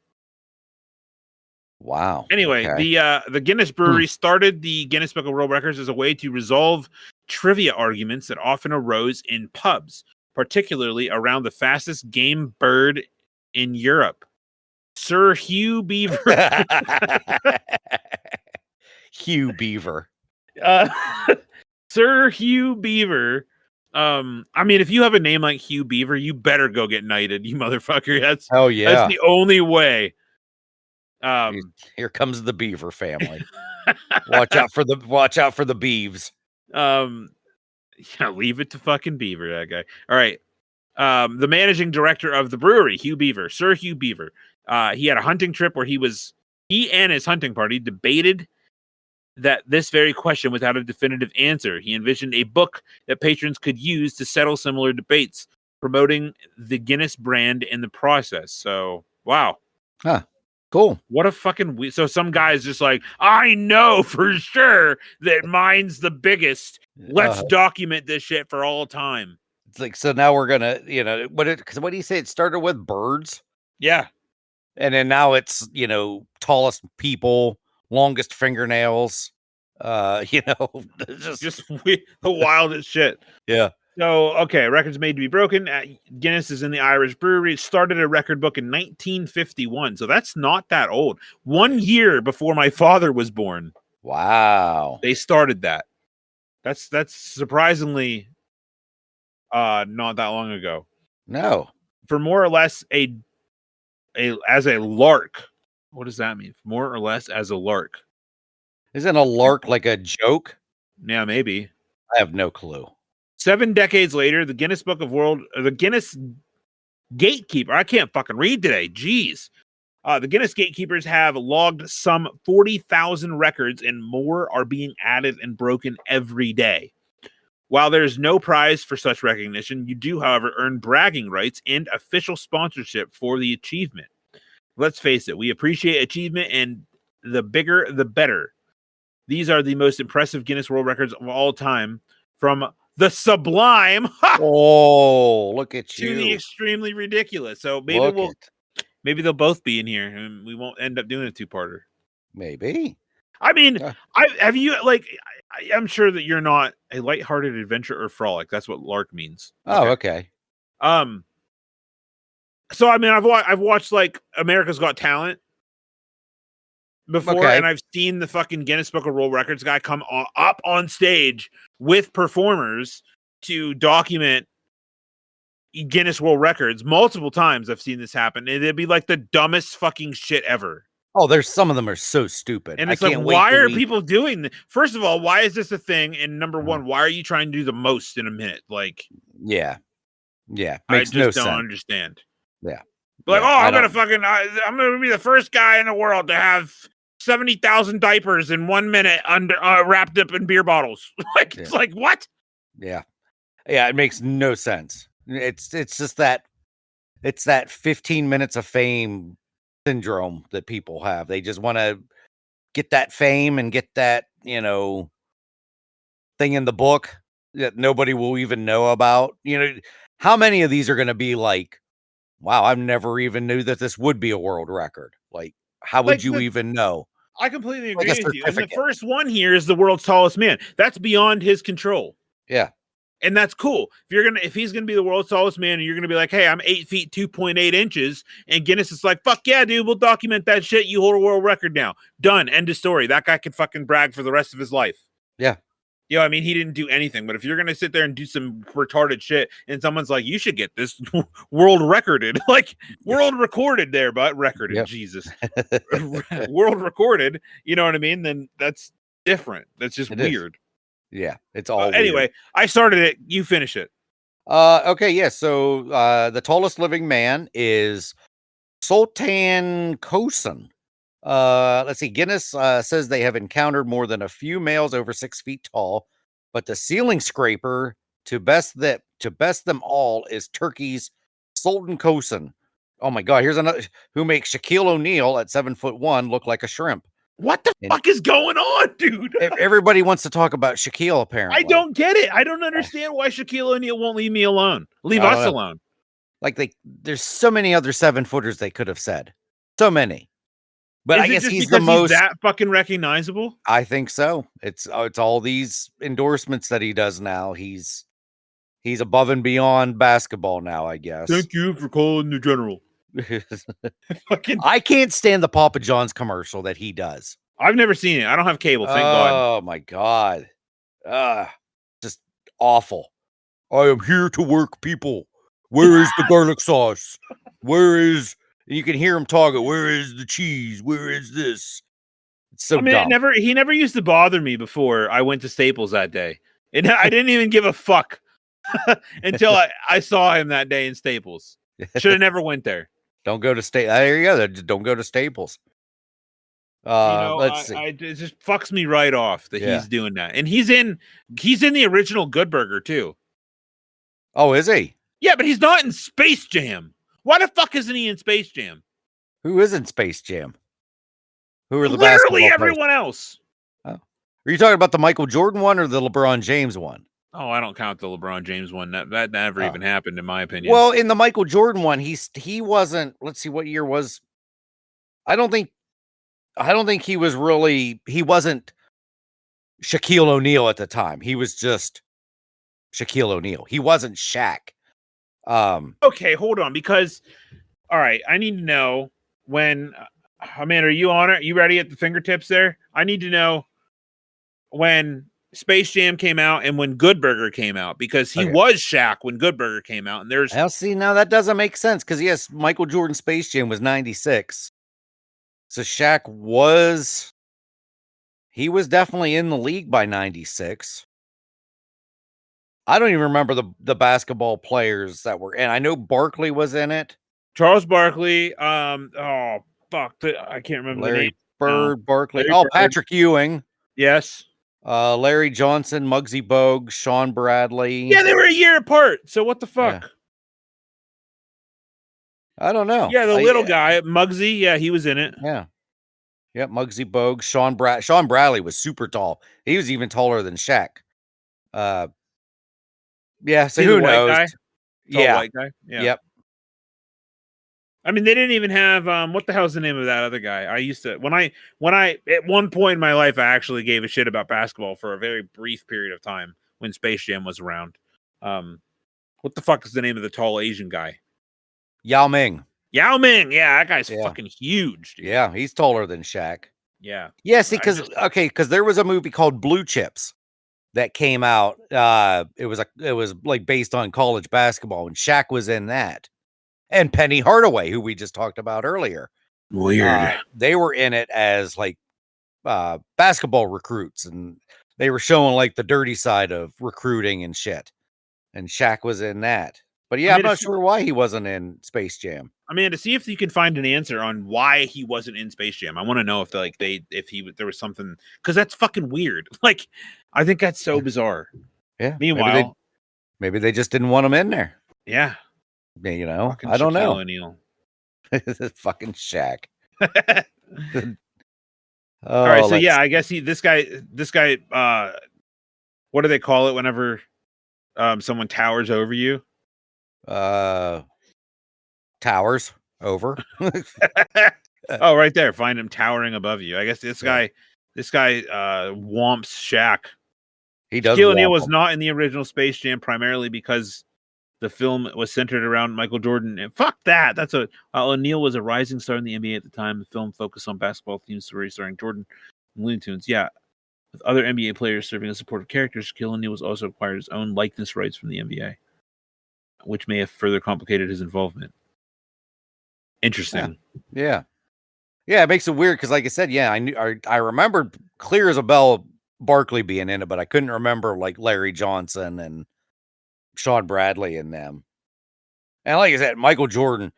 Wow. Anyway, okay. The Guinness brewery started the Guinness Book of World Records as a way to resolve trivia arguments that often arose in pubs, particularly around the fastest game bird in Europe. Sir Hugh Beaver. Hugh Beaver. Sir Hugh Beaver. I mean, if you have a name like Hugh Beaver, you better go get knighted, you motherfucker. That's the only way. Here comes the Beaver family. Watch out for the Beeves. Yeah, leave it to fucking Beaver, that guy. All right. The managing director of the brewery, Hugh Beaver, Sir Hugh Beaver. He had a hunting trip where he and his hunting party debated that this very question without a definitive answer. He envisioned a book that patrons could use to settle similar debates, promoting the Guinness brand in the process. So, wow. Huh. Cool. What a fucking... So some guy's just like, I know for sure that mine's the biggest. Let's document this shit for all time. It's like, so now we're going to, what do you say? It started with birds? Yeah. And then now it's, tallest people, longest fingernails, just the wildest shit. Yeah. So, okay, records made to be broken. Guinness is in the Irish brewery. It started a record book in 1951. So that's not that old. 1 year before my father was born. Wow. They started that. That's surprisingly not that long ago. No. For more or less as a lark. What does that mean? More or less as a lark. Isn't a lark like a joke? Yeah, maybe. I have no clue. 7 decades later, the Guinness Gatekeeper. I can't fucking read today. Jeez. The Guinness gatekeepers have logged some 40,000 records, and more are being added and broken every day. While there's no prize for such recognition, you do, however, earn bragging rights and official sponsorship for the achievement. Let's face it, we appreciate achievement, and the bigger, the better. These are the most impressive Guinness World Records of all time, from the sublime Oh, look at to the you. extremely ridiculous. So Look maybe they'll both be in here, and we won't end up doing a two-parter. maybe. I mean, Yeah. have you like? I'm sure that you're not a lighthearted adventure or frolic. That's what lark means. Oh, okay. So I mean, I've watched like America's Got Talent before, Okay. and I've seen the fucking Guinness Book of World Records guy come up on stage with performers to document Guinness World Records multiple times. I've seen this happen, and it'd be like the dumbest fucking shit ever. Oh, there's some of them are so stupid. And I it's like, can't wait why till are people doing this? First of all, why is this a thing? And number one, why are you trying to do the most in a minute? Like, Yeah. Yeah. I Makes just no don't sense. understand. Yeah. Like, Yeah, I'm gonna be the first guy in the world to have 70,000 diapers in 1 minute under wrapped up in beer bottles. Like, it's like, what? Yeah. Yeah, it makes no sense. It's just that it's that 15 minutes of fame syndrome that people have. They just want to get that fame and get that, thing in the book that nobody will even know about. How many of these are going to be like, wow, I never even knew that this would be a world record. Like, how would Like you even know? I completely Like a agree with you. And the certificate. first one here is the world's tallest man. That's beyond his control. Yeah. And that's cool. If he's gonna be the world's tallest man, and you're gonna be like, hey, I'm 8 feet 2.8 inches, and Guinness is like, fuck yeah, dude, we'll document that shit. You hold a world record now. Done. End of story. That guy can fucking brag for the rest of his life. Yeah. I mean, he didn't do anything. But if you're gonna sit there and do some retarded shit, and someone's like, you should get this world recorded, like world recorded there, but recorded, Yep. Jesus, world recorded. You know what I mean? Then that's different. That's just weird. Yeah, it's all Anyway, weird. I started it. You finish it. Okay, yeah. So the tallest living man is Sultan Kosin. Let's see. Guinness says they have encountered more than a few males over 6 feet tall, but the ceiling scraper to best them all is Turkey's Sultan Kosin. Oh my God! Here's another who makes Shaquille O'Neal at 7'1" look like a shrimp. What the fuck is going on, dude? Everybody wants to talk about Shaquille. Apparently, I don't get it. I don't understand why Shaquille O'Neal won't leave me alone. Leave us alone. Like there's so many other 7-footers they could have said. So many. But Is I it guess just he's because the most he's that fucking recognizable? I think so. It's all these endorsements that he does now. He's above and beyond basketball now, I guess. Thank you for calling the general. Fucking I can't stand the Papa John's commercial that he does. I've never seen it. I don't have cable, thank God. Oh my God. Just awful. I am here to work, people. Where is the garlic sauce? Where is you can hear him talking. Where is the cheese? Where is this? It's so I mean, dumb. he never used to bother me before I went to Staples that day. And I didn't even give a fuck until I saw him that day in Staples. Should have never went there. Don't go to there you go. Just don't go to Staples. Let's see. It just fucks me right off that he's doing that. And he's in the original Good Burger too. Oh, is he? Yeah, but he's not in Space Jam. Why the fuck isn't he in Space Jam? Who is in Space Jam? Who are the literally basketball everyone else? Oh. Are you talking about the Michael Jordan one or the LeBron James one? Oh, I don't count the LeBron James one. That never even happened, in my opinion. Well, in the Michael Jordan one, he wasn't. Let's see, what year was? I don't think he wasn't Shaquille O'Neal at the time. He was just Shaquille O'Neal. He wasn't Shaq. Okay, hold on, because all right, I need to know when. Amanda, are you on it? You ready at the fingertips there? I need to know when Space Jam came out and when Good Burger came out, because he was Shaq when Good Burger came out. And there's now that doesn't make sense, because yes, Michael Jordan Space Jam was 96. So Shaq was definitely in the league by 96. I don't even remember the basketball players that were in. I know Barkley was in it. Charles Barkley. Oh fuck, I can't remember the name. Bird, Barkley. Patrick Ewing. Yes. Larry Johnson, Muggsy Bogues, Sean Bradley. Yeah, they were a year apart. So what the fuck? Yeah. I don't know. Yeah, the little guy, Muggsy. Yeah, he was in it. Yeah. Yep, Muggsy Bogues. Sean Bradley was super tall. He was even taller than Shaq. Yeah, so See the who white knows? guy? Tall Yeah. white guy? Yeah. Yep. I mean, they didn't even have what the hell's the name of that other guy? I used to when I at one point in my life I actually gave a shit about basketball for a very brief period of time when Space Jam was around. What the fuck is the name of the tall Asian guy? Yao Ming. Yao Ming. Yeah, that guy's Yeah. fucking huge, dude. Yeah, he's taller than Shaq. Yeah. Yeah, see, I just because there was a movie called Blue Chips that came out. It was like based on college basketball, and Shaq was in that, and Penny Hardaway, who we just talked about earlier. weird. They were in it as like basketball recruits, and they were showing like the dirty side of recruiting and shit. And Shaq was in that. But yeah, I I'm mean, not sure why he wasn't in Space Jam. to see if you can find an answer on why he wasn't in Space Jam. I want to know if there was something, because that's fucking weird. Like, I think that's so bizarre. Yeah. Meanwhile, maybe they just didn't want him in there. yeah, You know, fucking I don't Shaquille know. O'Neal. Fucking Shaq. All right, so let's yeah, I guess this guy, what do they call it whenever someone towers over you? Towers over. Oh, right there, find him towering above you. I guess this Yeah. guy whomps Shaq. He does. Shaquille O'Neal was him. not in the original Space Jam primarily because the film was centered around Michael Jordan. And fuck that. O'Neal was a rising star in the NBA at the time. The film focused on basketball themed stories starring Jordan and Looney Tunes. Yeah. With other NBA players serving as supportive characters, Shaquille O'Neal was also acquired his own likeness rights from the NBA, which may have further complicated his involvement. Interesting. Yeah. It makes it weird because, like I said, yeah, I remembered clear as a bell Barkley being in it, but I couldn't remember like Larry Johnson and Sean Bradley and them. And like I said, Michael Jordan.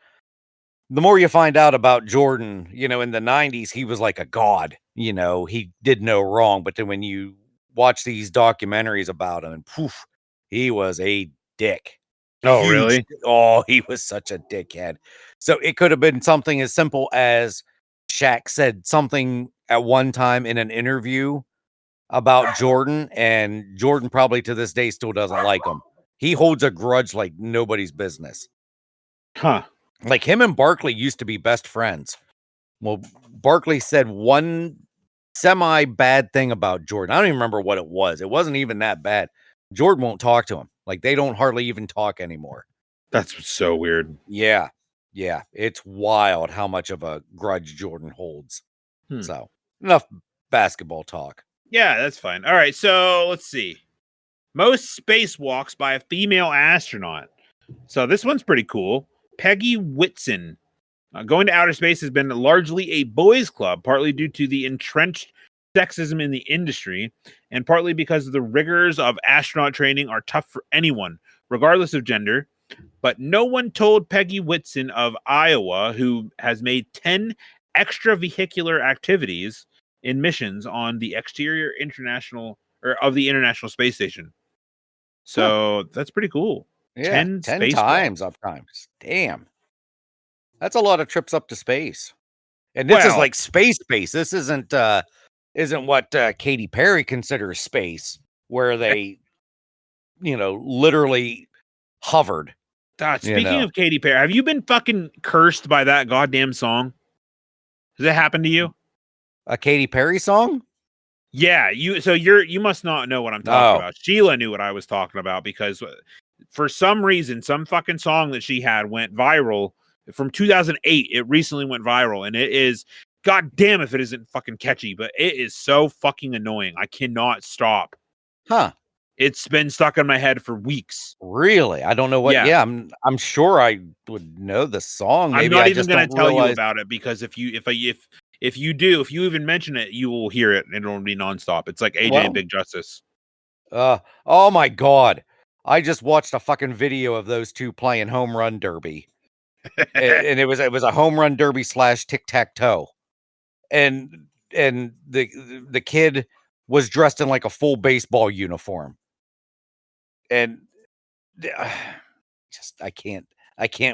The more you find out about Jordan, you know, in the 90s, he was like a god. You know, he did no wrong. But then when you watch these documentaries about him, and poof, he was a dick. Oh, Huge. really? Oh, he was such a dickhead. So it could have been something as simple as Shaq said something at one time in an interview about Jordan, and Jordan probably to this day still doesn't like him. He holds a grudge like nobody's business. Huh. Like him and Barkley used to be best friends. Well, Barkley said one semi bad thing about Jordan. I don't even remember what it was. It wasn't even that bad. Jordan won't talk to him. Like they don't hardly even talk anymore. That's so weird. Yeah. It's wild how much of a grudge Jordan holds. So enough basketball talk. Yeah, that's fine. All right, so let's see. Most spacewalks by a female astronaut. So this one's pretty cool. Peggy Whitson. Going to outer space has been largely a boys' club, partly due to the entrenched sexism in the industry, and partly because the rigors of astronaut training are tough for anyone, regardless of gender. But no one told Peggy Whitson of Iowa, who has made 10 extravehicular activities in missions on the exterior of the International Space Station. So that's pretty cool. Yeah, 10 times up times. Damn. That's a lot of trips up to space. And this is like space. This isn't what Katy Perry considers space, where they, literally hovered. Speaking of Katy Perry, have you been fucking cursed by that goddamn song? Has it happened to you? A Katy Perry song? Yeah, you must not know what I'm talking about. Sheila knew what I was talking about because for some reason, some fucking song that she had went viral from 2008. It recently went viral, and it is, god damn if it isn't fucking catchy, but it is so fucking annoying. I cannot stop. Huh. It's been stuck in my head for weeks. Really? I don't know what. Yeah, I'm sure I would know the song. Maybe I'm not I even just going to don't tell realize... you about it because if you even mention it, you will hear it and it'll be nonstop. It's like AJ and Big Justice. Oh my god. I just watched a fucking video of those two playing home run derby. and it was a home run derby / tic-tac-toe. And the kid was dressed in like a full baseball uniform. And just I can't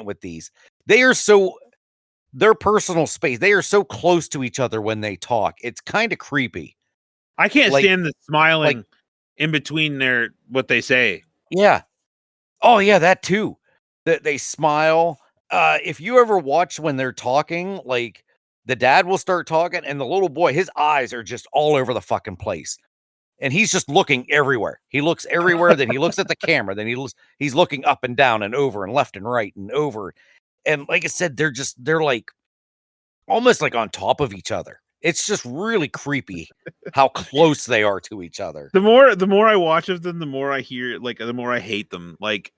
with these. Their personal space. They are so close to each other when they talk. It's kind of creepy. I can't stand the smiling in between what they say. Yeah. Oh yeah, that too. That they smile. If you ever watch when they're talking, like the dad will start talking, and the little boy, his eyes are just all over the fucking place, and he's just looking everywhere. He looks everywhere. Then he looks at the camera. Then he's looking up and down and over and left and right and over. And like I said, they're like almost like on top of each other. It's just really creepy how close they are to each other. The more I watch of them, the more I hear, like, the more I hate them. Like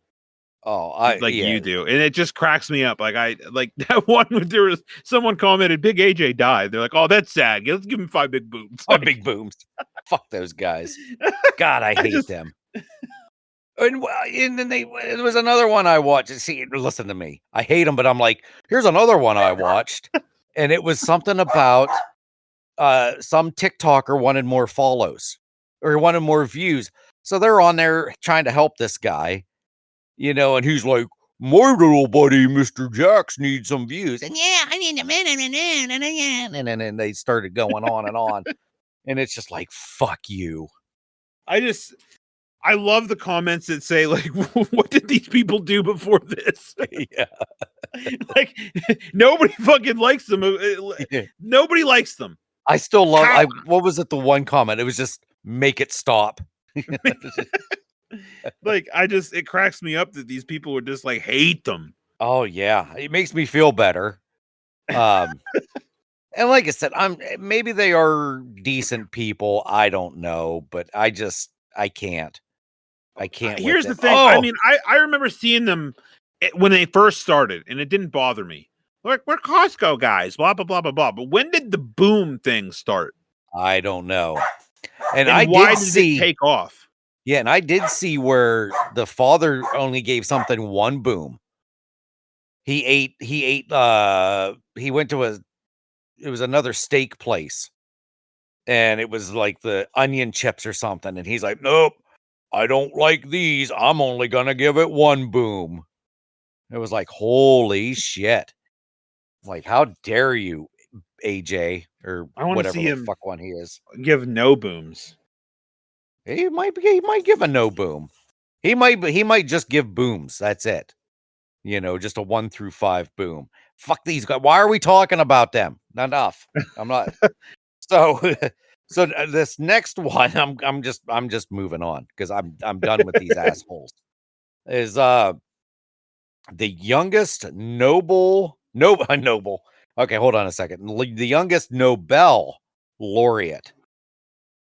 Yeah. you do, and it just cracks me up. Like that one where there was someone commented, "Big AJ died." They're like, "Oh, that's sad. Let's give him 5 big booms." Oh, big booms. Fuck those guys. God, I hate them. And then there was another one I watched. See, listen to me. I hate them, but I'm like, here's another one I watched, and it was something about some TikToker wanted more follows or wanted more views, so they're on there trying to help this guy, and he's like, my little buddy Mr. Jax needs some views, and yeah, I need a minute, and then they started going on, and it's just like, fuck you. I love the comments that say, like, what did these people do before this? Yeah. Like, nobody fucking likes them. Nobody likes them. I still love, what was it? The one comment, it was just, make it stop. Like, it cracks me up that these people would just like hate them. Oh yeah. It makes me feel better. And like I said, maybe they are decent people. I don't know, but I can't. Here's the thing. Oh! I mean, I remember seeing them when they first started, and it didn't bother me. Like, we're Costco guys, blah blah blah blah blah. But when did the boom thing start? I don't know. And why did it take off? Yeah, and I did see where the father only gave something 1 boom. He went to it was another steak place, and it was like the onion chips or something, and he's like, nope, I don't like these. I'm only gonna give it 1 boom. It was like, holy shit. Like, how dare you, AJ, or whatever the fuck one he is. Give no booms. He might give a no boom. He might just give booms. That's it. Just a 1 through 5 boom. Fuck these guys. Why are we talking about them? Not enough. I'm not. So this next one, I'm just moving on because I'm done with these assholes. Is the youngest noble. Okay, hold on a second. The youngest Nobel laureate.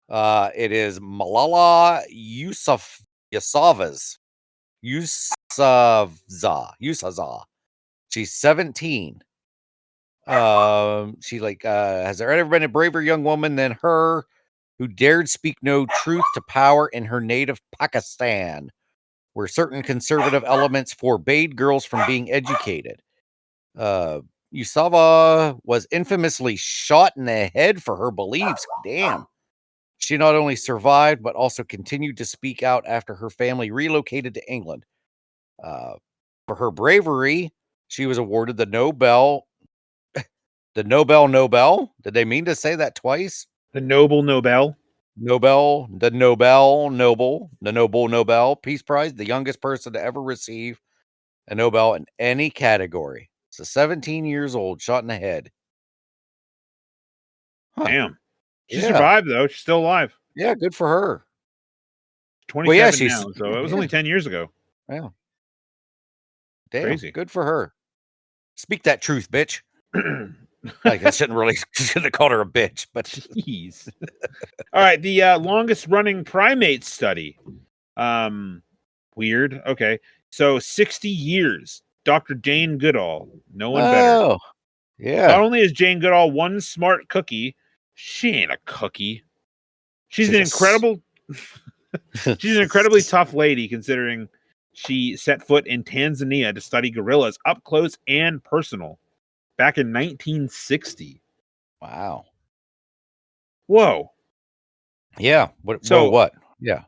It is Malala Yousafzai. She's 17. She has there ever been a braver young woman than her who dared speak no truth to power in her native Pakistan, where certain conservative elements forbade girls from being educated. Yousafzai was infamously shot in the head for her beliefs. Damn. She not only survived, but also continued to speak out after her family relocated to England. For her bravery, she was awarded the Nobel. The Nobel? Did they mean to say that twice? The Noble Nobel? The Noble Nobel Peace Prize, the youngest person to ever receive a Nobel in any category. So 17 years old, shot in the head. Huh. Damn. She survived, though. She's still alive. Yeah, good for her. 27 now, so it was only 10 years ago. Yeah. Damn, crazy. Good for her. Speak that truth, bitch. Like, I shouldn't have called her a bitch, but jeez. All right, the longest running primate study. Weird. Okay. So 60 years. Dr. Jane Goodall. No one better. Yeah. Not only is Jane Goodall one smart cookie, she ain't a cookie. She's an incredibly tough lady, considering she set foot in Tanzania to study gorillas up close and personal back in 1960. Wow. Whoa. Yeah. What? Yeah.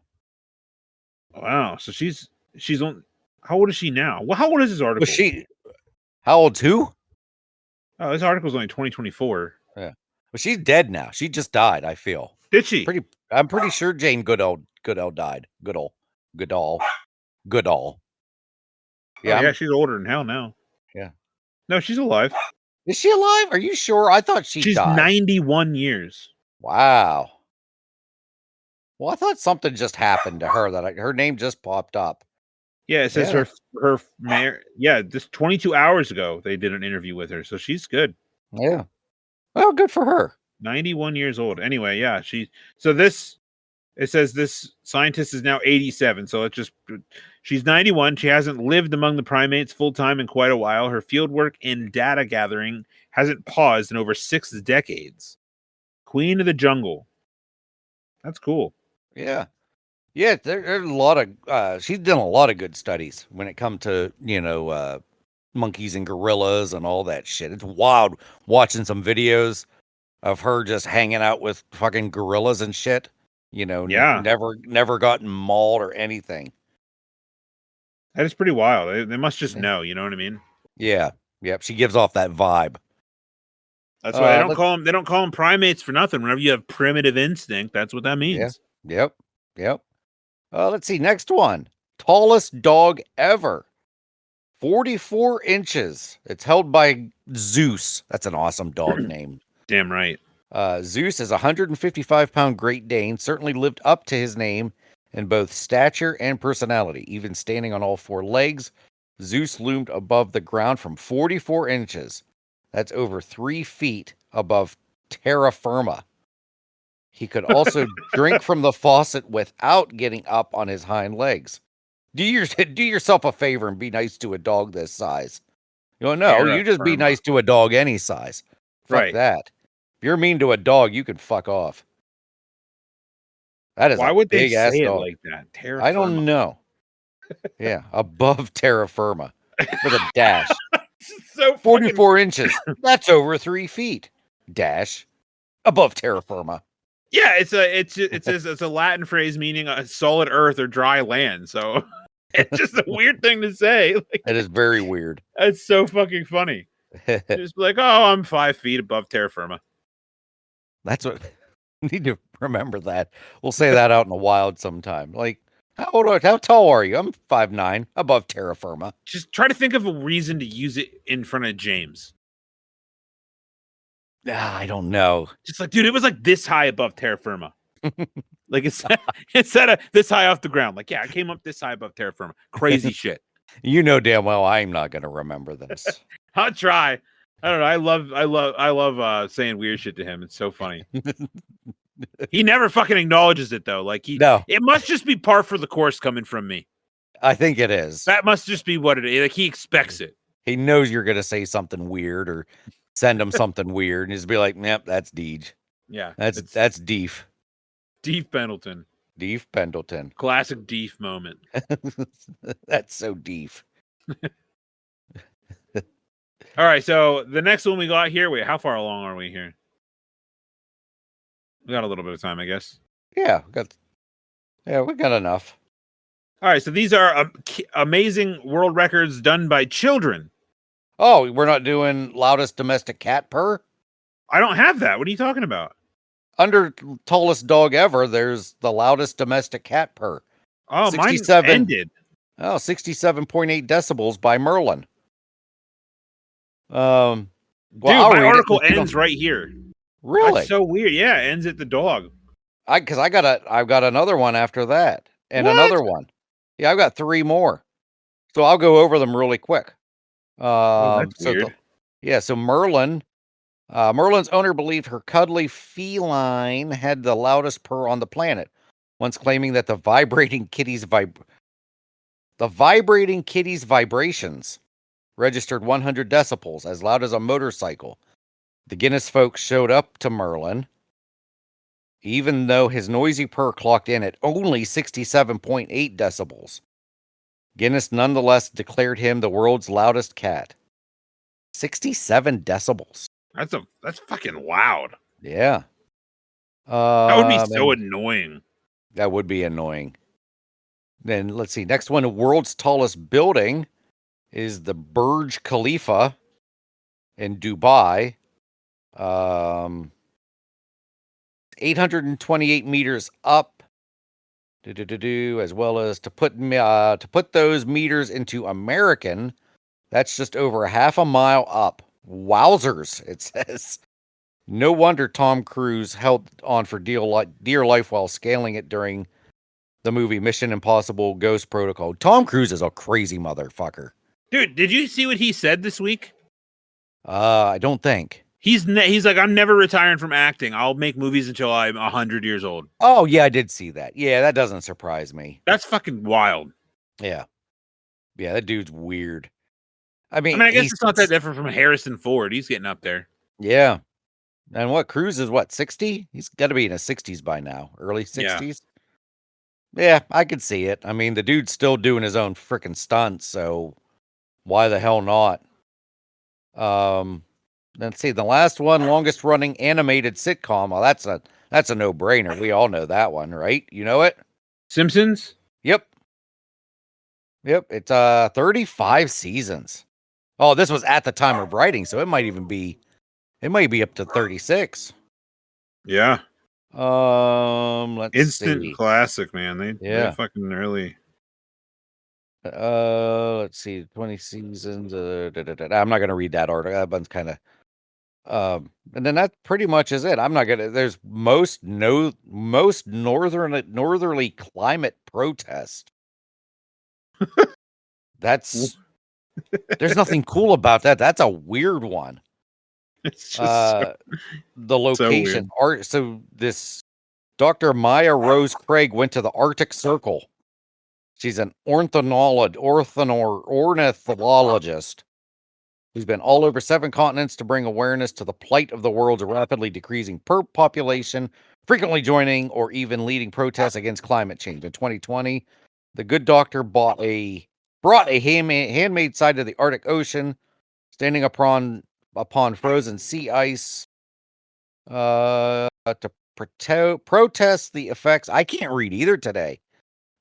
Wow. So she's on. How old is she now? Well, how old is this article? How old too? Oh, this article is only 2024. Yeah. Well, she's dead now. She just died, I feel. Did she? I'm pretty sure Jane Goodall died. Goodall. Yeah, Oh, yeah, she's older than hell now. Yeah. No, she's alive. Is she alive? Are you sure? I thought she She's died. 91 years. Wow. Well, I thought something just happened to her that her name just popped up. Yeah, it says her mayor. Yeah, just 22 hours ago they did an interview with her, so she's good. Yeah. Well, good for her. 91 years old. Anyway, yeah, it says this scientist is now 87, so she's 91. She hasn't lived among the primates full time in quite a while. Her fieldwork and data gathering hasn't paused in over 6 decades. Queen of the jungle. That's cool. Yeah. Yeah, there's a lot of she's done a lot of good studies when it comes to, monkeys and gorillas and all that shit. It's wild watching some videos of her just hanging out with fucking gorillas and shit. Yeah. Never gotten mauled or anything. That is pretty wild. They must just know, you know what I mean? Yeah. Yep. She gives off that vibe. That's why Let's they don't call them primates for nothing. Whenever you have primitive instinct, that's what that means. Yeah. Yep. Let's see. Next one. Tallest dog ever. 44 inches. It's held by Zeus. That's an awesome dog name. Damn right. Zeus is a 155-pound Great Dane, certainly lived up to his name in both stature and personality. Even standing on all four legs, Zeus loomed above the ground from 44 inches. That's over 3 feet above terra firma. He could also drink from the faucet without getting up on his hind legs. Do yourself a favor and be nice to a dog this size. No, Terra you just be firma. nice to a dog any size. Fuck Right. that. If you're mean to a dog, you can fuck off. That is Why a would they big ass say it dog. like that? Terra I firma. don't know. Yeah, above terra firma with a dash. So 44 inches. That's over 3 feet. Dash above terra firma. Yeah, it's a Latin phrase meaning a solid earth or dry land. So it's just a weird thing to say. Like, It is very weird. it's so fucking funny. Just like, oh, I'm 5 feet above terra firma. That's what need to remember that. We'll say that out in the wild sometime. Like, how tall are you? I'm 5'9", above terra firma. Just try to think of a reason to use it in front of James. I don't know. Just like, dude, it was like this high above terra firma. Like instead of this high off the ground. Like, yeah, I came up this high above terra firma. Crazy shit. You know damn well I'm not going to remember this. I'll try. I don't know. I love saying weird shit to him. It's so funny. He never fucking acknowledges it though. Like it must just be par for the course coming from me. I think it is. That must just be what it is. Like he expects it. He knows you're going to say something weird or send him something weird, and he's be like, "Yep, that's Deej. Yeah, that's Deef. Deef Pendleton. Deef Pendleton. Classic Deef moment. That's so Deef." All right, so the next one we got here. Wait, how far along are we here? We got a little bit of time, I guess. Yeah, we got enough. All right, so these are amazing world records done by children. Oh, we're not doing loudest domestic cat purr? I don't have that. What are you talking about? Under tallest dog ever, there's the loudest domestic cat purr. Oh, 67 mine ended. Oh, 67.8 decibels by Merlin. Well, dude, my article ends right here. Really? That's so weird. Yeah, it ends at the dog. I've got another one after that, and another one. Yeah, I've got 3 more. So I'll go over them really quick. That's weird. So Merlin's owner believed her cuddly feline had the loudest purr on the planet, once claiming that the vibrating kitty's vibrations registered 100 decibels, as loud as a motorcycle. The Guinness folks showed up to Merlin, even though his noisy purr clocked in at only 67.8 decibels. Guinness nonetheless declared him the world's loudest cat. 67 decibels. That's fucking loud. Yeah. That would be so annoying. That would be annoying. Then let's see. Next one, the world's tallest building is the Burj Khalifa in Dubai. 828 meters up As well as to put those meters into American. That's just over half a mile up. Wowzers! It says. No wonder Tom Cruise held on for dear life while scaling it during the movie Mission Impossible Ghost Protocol. Tom Cruise is a crazy motherfucker. Dude, did you see what he said this week? I don't think. He's like, I'm never retiring from acting. I'll make movies until I'm 100 years old. Oh, yeah, I did see that. Yeah, that doesn't surprise me. That's fucking wild. Yeah. Yeah, that dude's weird. I mean, I guess it's not that different from Harrison Ford. He's getting up there. Yeah. And what, Cruise is what, 60? He's got to be in his 60s by now. Early 60s? Yeah, I could see it. I mean, the dude's still doing his own freaking stunts, so why the hell not? Let's see, the last one, longest running animated sitcom. Well, that's a no-brainer. We all know that one, right? You know it? Simpsons? Yep. It's 35 seasons. Oh, this was at the time of writing, so it might be up to 36. Yeah. Let's Instant see. classic, man. They fucking really. Let's see, 20 seasons. I'm not gonna read that article. That one's kind of. And then that pretty much is it. I'm not gonna. There's most northerly climate protest. There's nothing cool about that. That's a weird one. It's just The location so this Dr. Maya Rose Craig went to the Arctic Circle. She's an ornithologist who's been all over 7 continents to bring awareness to the plight of the world's rapidly decreasing population, frequently joining or even leading protests against climate change. In 2020, the good doctor brought a handmade side of the Arctic Ocean, standing upon frozen sea ice, to protest the effects. I can't read either today.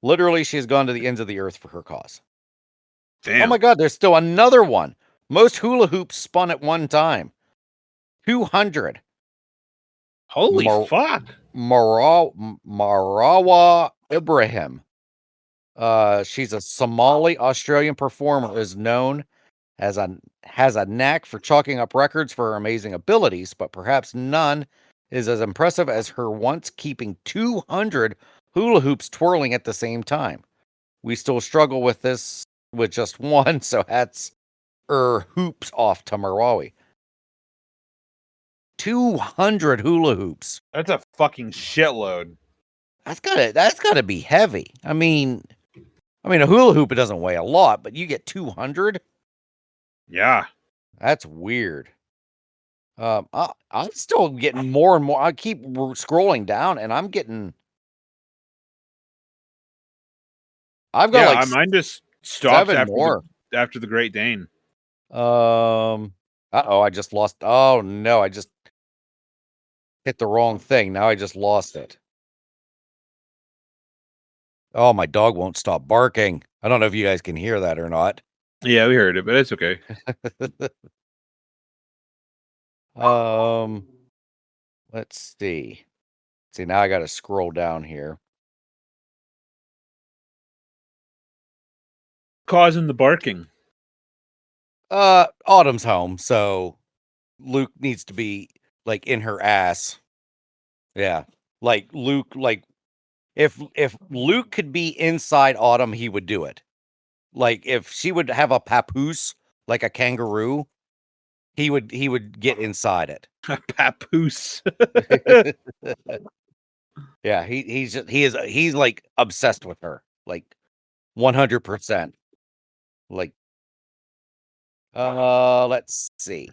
Literally, she has gone to the ends of the earth for her cause. damn. Oh my God, there's still another one. Most hula hoops spun at one time. 200. Holy fuck. Marawa Ibrahim. She's a Somali Australian performer, is known has a knack for chalking up records for her amazing abilities, but perhaps none is as impressive as her once keeping 200 hula hoops twirling at the same time. We still struggle with this with just one, so hats hoops off to Marawi. 200 hula hoops. That's a fucking shitload. That's gotta be heavy. I mean a hula hoop, it doesn't weigh a lot, but you get 200. Yeah. That's weird. I'm still getting more and more. I keep scrolling down, and I've got mine just stopped 7 more. after the Great Dane. I just lost. Oh no, I just hit the wrong thing. Now I just lost it. Oh, my dog won't stop barking. I don't know if you guys can hear that or not. Yeah, we heard it, but it's okay. Let's see. See, now I got to scroll down here. Causing the barking. Autumn's home, so Luke needs to be like in her ass. Yeah. Like Luke, like if Luke could be inside Autumn, he would do it. Like if she would have a papoose like a kangaroo, he would get inside it. Papoose. Yeah, he's like obsessed with her. Like 100%. Like let's see.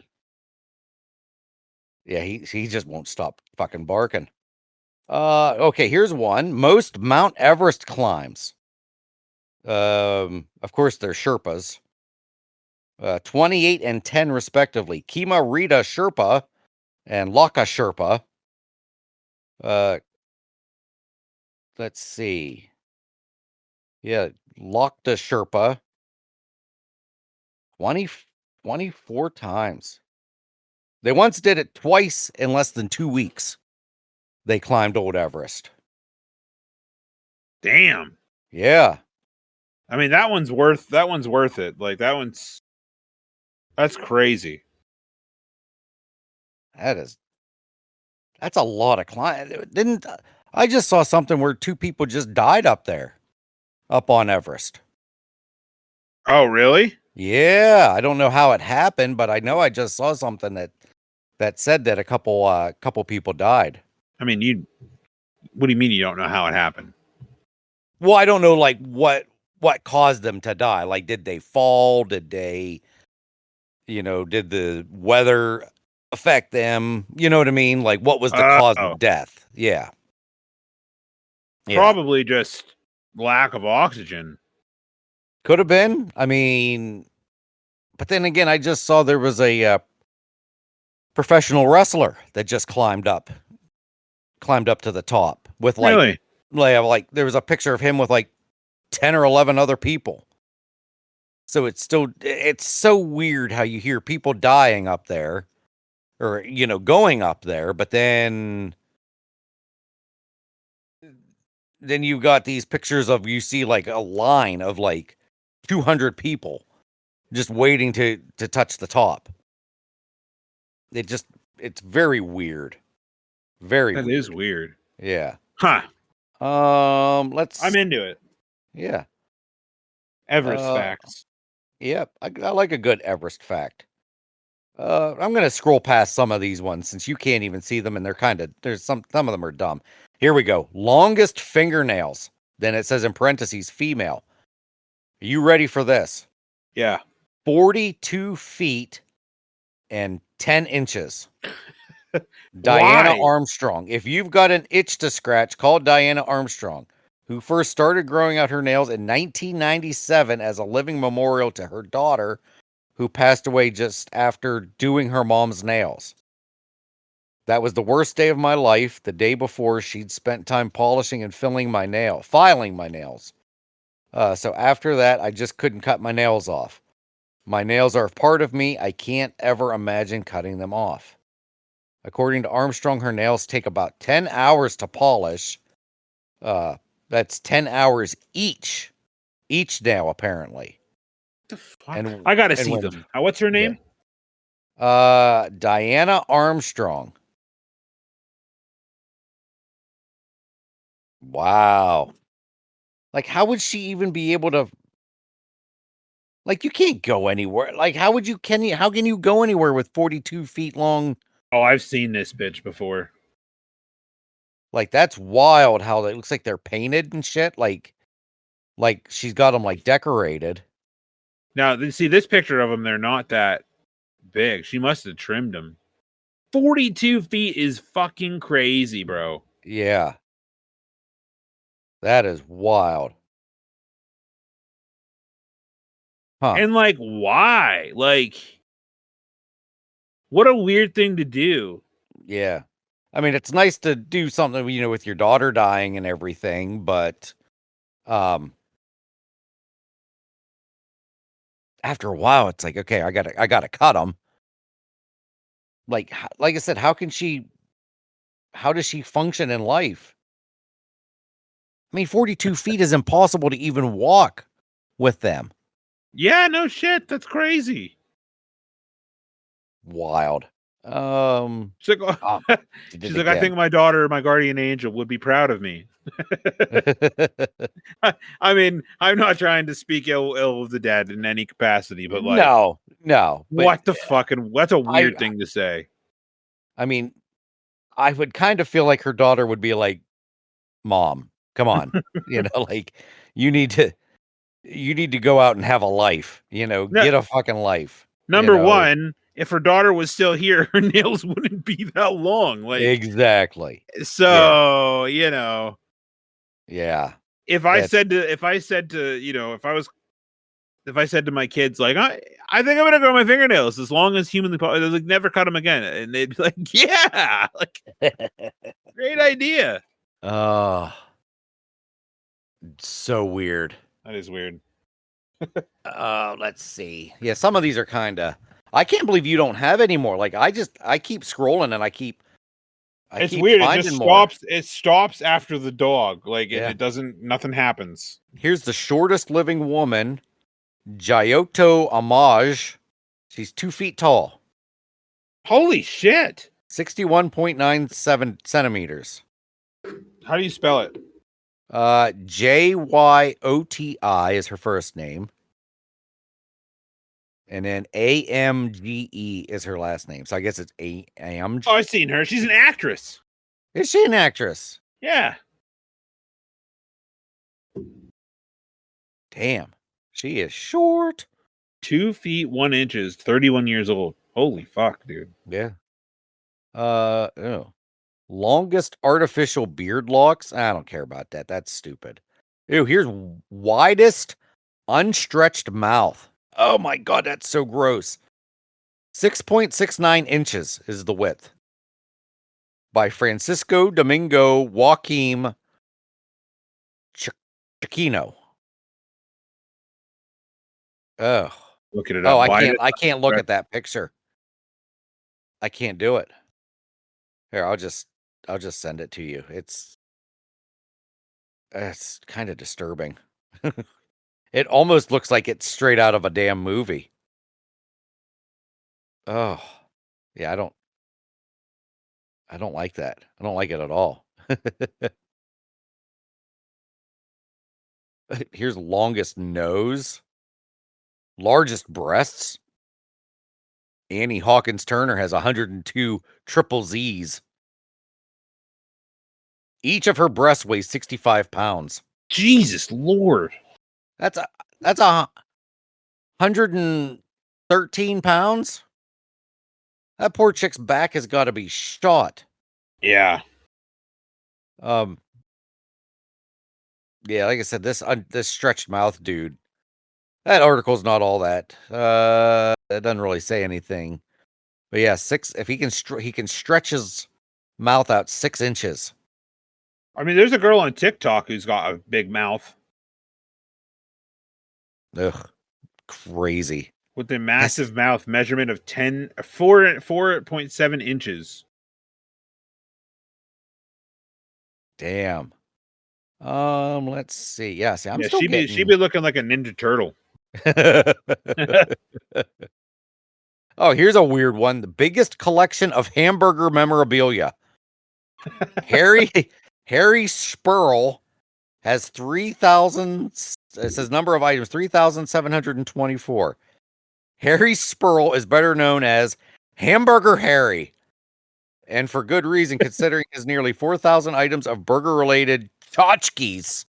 Yeah, he just won't stop fucking barking. Okay, here's one. Most Mount Everest climbs. Of course, they're Sherpas. 28 and 10 respectively. Kima Rita Sherpa and Laka Sherpa. Let's see. Yeah, Lokta Sherpa. 24 times. They once did it twice in less than 2 weeks. They climbed Old Everest. Damn. Yeah. I mean, that one's worth it. Like that's crazy. That's a lot of Didn't I just saw something where 2 people just died up there, up on Everest. Oh, really? Yeah, I don't know how it happened, but I know I just saw something that said that a couple people died. I mean, what do you mean you don't know how it happened? Well, I don't know like what caused them to die. Like, did they fall? Did they, did the weather affect them? You know what I mean? Like, what was the cause Oh, of death? Yeah. Yeah. probably just lack of oxygen. Could have been. I mean, but then again, I just saw there was a professional wrestler that just climbed up to the top with Really? like there was a picture of him with like 10 or 11 other people. So it's so weird how you hear people dying up there or, going up there, but then you got these pictures of you see like a line of like 200 people just waiting to touch the top. It's very weird. Very That weird. is weird. Yeah. Huh. I'm into it. Yeah. Everest facts. Yep. I like a good Everest fact. I'm gonna scroll past some of these ones since you can't even see them and there's some of them are dumb. Here we go. Longest fingernails. Then it says in parentheses female. Are you ready for this? Yeah. 42 feet and 10 inches. Diana Why? Armstrong. If you've got an itch to scratch, call Diana Armstrong, who first started growing out her nails in 1997 as a living memorial to her daughter, who passed away just after doing her mom's nails. That was the worst day of my life. The day before, she'd spent time polishing and filing my nails. So after that, I just couldn't cut my nails off. My nails are a part of me. I can't ever imagine cutting them off. According to Armstrong, her nails take about 10 hours to polish. That's 10 hours each nail, apparently. The fuck? And I gotta and see when- them. What's her name? Diana Armstrong. Wow. Like, how would she even be able to? Like, you can't go anywhere. Like, how can you go anywhere with 42 feet long? Oh, I've seen this bitch before. Like, that's wild how it looks like they're painted and shit. Like she's got them like decorated. Now, see this picture of them. They're not that big. She must have trimmed them. 42 feet is fucking crazy, bro. Yeah. That is wild. Huh. And like, why? Like, what a weird thing to do. Yeah. I mean, it's nice to do something, with your daughter dying and everything, but after a while it's like, okay, I got to cut them. Like I said, how does she function in life? I mean, 42 feet is impossible to even walk with them. Yeah, no shit. That's crazy. Wild. She's like, she's like, I think my daughter, my guardian angel, would be proud of me. I mean, I'm not trying to speak ill of the dead in any capacity, but like, no. What the fucking? That's a weird thing to say. I mean, I would kind of feel like her daughter would be like, "Mom, come on, like you need to go out and have a life, get a fucking life." Number one, if her daughter was still here, her nails wouldn't be that long. Like, exactly. So, yeah. If I said to my kids, like, I think I'm gonna grow my fingernails as long as humanly possible, like, never cut them again, and they'd be like, yeah, like, great idea. So weird. That is weird. Let's see. Yeah, some of these are I can't believe you don't have any more. Like, I keep scrolling and I It's keep weird. It finding just more. stops. It stops after the dog. Like, and Yeah. it doesn't. Nothing happens. Here's the shortest living woman, Giotto Amage. She's 2 feet tall, Holy shit! 61.97 centimeters. How do you spell it? Jyoti is her first name. And then Amge is her last name. So I guess it's Amge. Oh, I've seen her. She's an actress. Is she an actress? Yeah. Damn. She is short. 2 feet 1 inches. 31 years old. Holy fuck, dude. Yeah. Oh. Longest artificial beard locks. I don't care about that. That's stupid. Ew, here's widest unstretched mouth. Oh my god, that's so gross. 6.69 inches is the width. By Francisco Domingo Joaquim Chiquino. Oh. Looking it Oh, up. I can't look at that picture. I can't do it. Here, I'll just send it to you. It's kind of disturbing. It almost looks like it's straight out of a damn movie. Oh. Yeah, I don't like that. I don't like it at all. Here's longest nose, largest breasts. Annie Hawkins Turner has 102 triple Z's. Each of her breasts weighs 65 pounds. Jesus Lord. That's a 113 pounds. That poor chick's back has got to be shot. Yeah. Yeah, like I said, this stretched mouth dude. That article's not all that. It doesn't really say anything. But yeah, 6. If he can stretch his mouth out 6 inches. I mean, there's a girl on TikTok who's got a big mouth Ugh, crazy. with a massive mouth measurement of 4.7 inches. Damn. Let's see. Yeah, see, I'm still she'd getting. be looking like a Ninja Turtle. Oh, here's a weird one. The biggest collection of hamburger memorabilia. Harry Spurl has 3,000. It says number of items 3,724. Harry Spurl is better known as Hamburger Harry, and for good reason, considering his nearly 4,000 items of burger-related tchotchkes.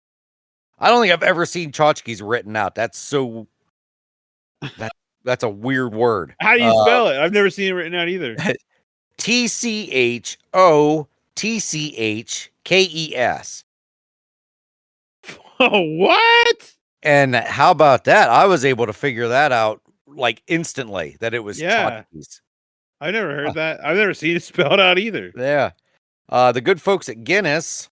I don't think I've ever seen tchotchkes written out. That's a weird word. How do you spell it? I've never seen it written out either. TCHOTCHKES. Oh, what? And how about that? I was able to figure that out like instantly that it was tchotchkes. I've never heard that. I've never seen it spelled out either. Yeah. The good folks at Guinness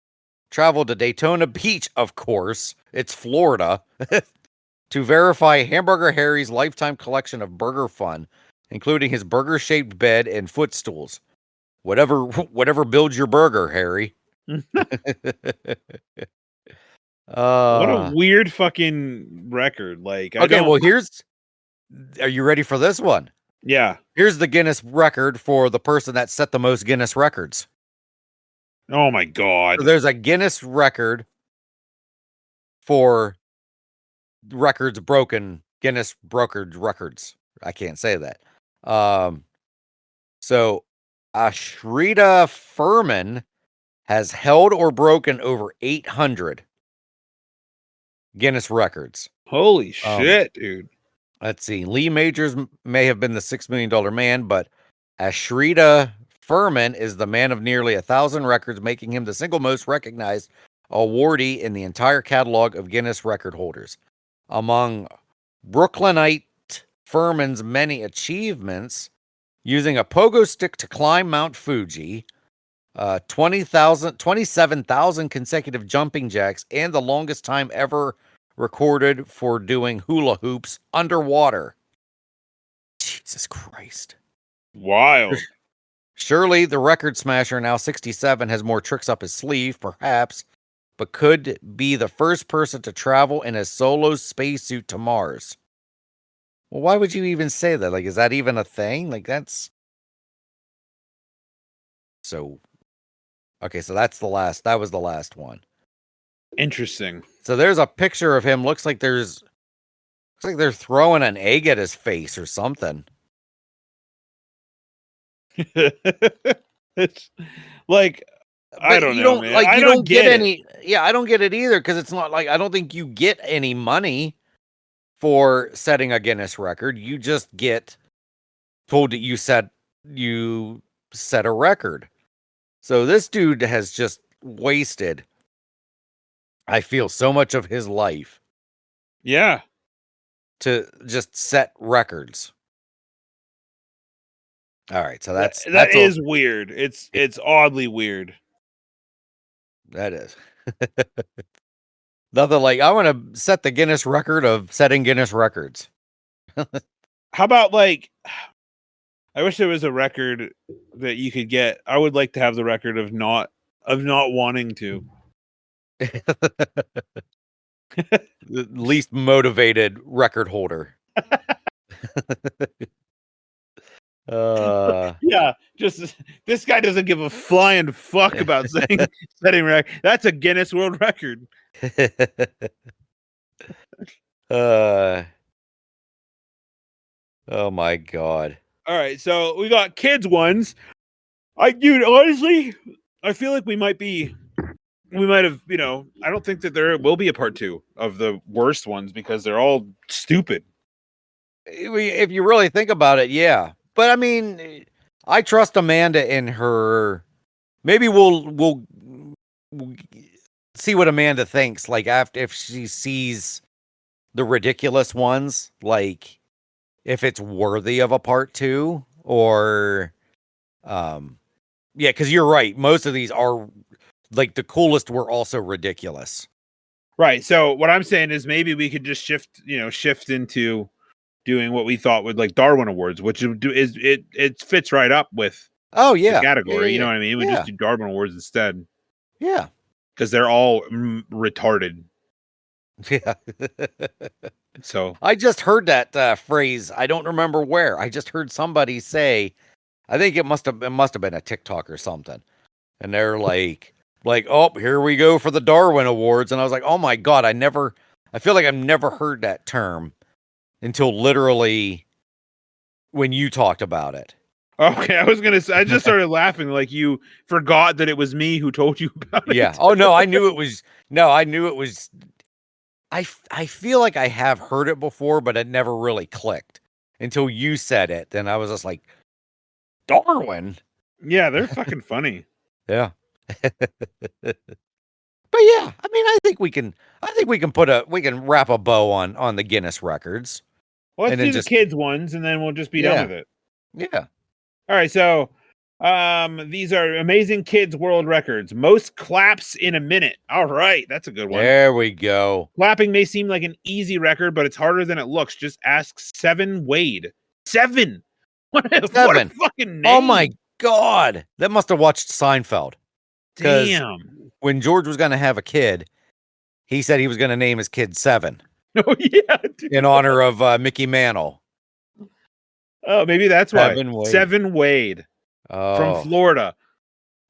traveled to Daytona Beach, of course. It's Florida. To verify Hamburger Harry's lifetime collection of burger fun, including his burger-shaped bed and footstools. Whatever builds your burger, Harry. What a weird fucking record. Like, Are you ready for this one? Yeah. Here's the Guinness record for the person that set the most Guinness records. Oh my God. So there's a Guinness record for records broken. Guinness brokered records. I can't say that. So Ashrita Furman has held or broken over 800 Guinness records. Holy shit, dude. Let's see. Lee Majors may have been the $6 million man, but Ashrita Furman is the man of nearly 1,000 records, making him the single most recognized awardee in the entire catalog of Guinness record holders. Among Brooklynite Furman's many achievements, using a pogo stick to climb Mount Fuji, 27,000 consecutive jumping jacks, and the longest time ever recorded for doing hula hoops underwater. Jesus Christ. Wild. Surely the record smasher, now 67, has more tricks up his sleeve, perhaps, but could be the first person to travel in a solo spacesuit to Mars. Well, why would you even say that? Like, is that even a thing? Like, that's... So, okay, so that was the last one. Interesting. So there's a picture of him. Looks like they're throwing an egg at his face or something. It's like, I But don't you know, don't man. like I you don't don't get get it. any. Yeah, I don't get it either because it's not like I don't think you get any money for setting a Guinness record. You just get told that you set a record. So this dude has just wasted, I feel, so much of his life Yeah. to just set records. All right, so That that's is weird. It's oddly weird. that is. Nothing like I want to set the Guinness record of setting Guinness records. How about like, I wish there was a record that you could get. I would like to have the record of not wanting to. The least motivated record holder. Yeah, just this guy doesn't give a flying fuck about setting record. That's a Guinness World Record. Oh my God. All right, so we got kids ones. Dude, honestly, I feel like we might have, I don't think that there will be a part 2 of the worst ones because they're all stupid. If you really think about it, yeah. But I mean, I trust Amanda in her. Maybe we'll see what Amanda thinks. Like after if she sees the ridiculous ones, like if it's worthy of a part 2 or, yeah, because you're right. Most of these are like the coolest were also ridiculous. Right. So what I'm saying is maybe we could just shift into doing what we thought would like Darwin Awards, which it fits right up with Oh the yeah, category. yeah, You know what I mean? We just do Darwin Awards instead yeah, because they're all retarded. yeah. So I just heard that phrase. I don't remember where. I just heard somebody say. I think it must have been a TikTok or something, and they're like, oh, here we go for the Darwin Awards, and I was like, oh my God, I feel like I've never heard that term until literally when you talked about it. okay, I just started laughing like you forgot that it was me who told you about it. Yeah. Oh no, I knew it was. No, I knew it was. I feel like I have heard it before, but it never really clicked until you said it. Then I was just like, Darwin. Yeah, they're fucking funny. Yeah. But yeah, I mean, I think we can wrap a bow on the Guinness records. Well, let's And then do the just- kids ones, and then we'll just be done with it. Yeah. All right, so these are amazing kids world records. Most claps in a minute. All right, that's a good one. There we go. Clapping may seem like an easy record, but it's harder than it looks. Just ask Seven Wade. Seven. What a fucking name. Oh my God. That must have watched Seinfeld. 'Cause Damn. when George was going to have a kid, he said he was going to name his kid Seven Oh yeah. Dude. in honor of Mickey Mantle. Oh, maybe that's why. Seven Wade. Seven Wade Oh, from Florida.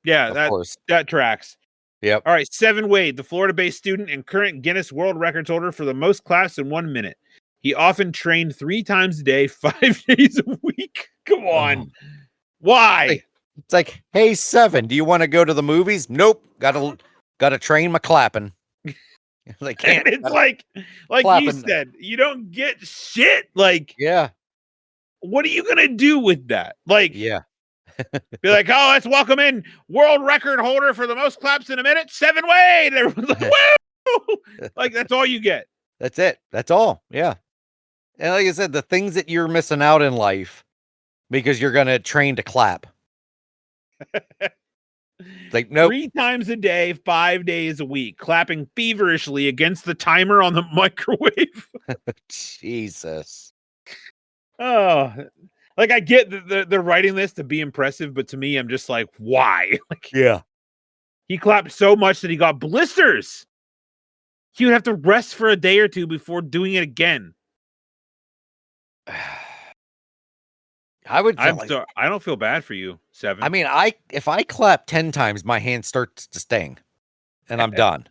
Yeah, of course. that tracks. Yep. All right, Seven Wade, the Florida-based student and current Guinness World Records holder for the most claps in 1 minute. He often trained 3 times a day, 5 days a week. Come on. Why? It's like, hey, Seven, do you want to go to the movies? Nope. Gotta train my clapping. Like, can't. And it's like clapping. you said, you don't get shit. Like, Yeah. what are you gonna do with that? Like, Yeah. be like, oh, let's welcome in world record holder for the most claps in a minute, Seven Wade. And everyone's like, woo! Like, that's all you get. That's it. That's all. Yeah. And like I said, the things that you're missing out in life because you're gonna train to clap. Like, nope. 3 times a day, 5 days a week, clapping feverishly against the timer on the microwave. Jesus. Oh, Like I get that they're writing this to be impressive, but to me, I'm just like, why? Like Yeah. he clapped so much that he got blisters. He would have to rest for a day or two before doing it again. I would feel I don't feel bad for you, Seven. I mean, if I clap 10 times, my hand starts to sting, and I'm done.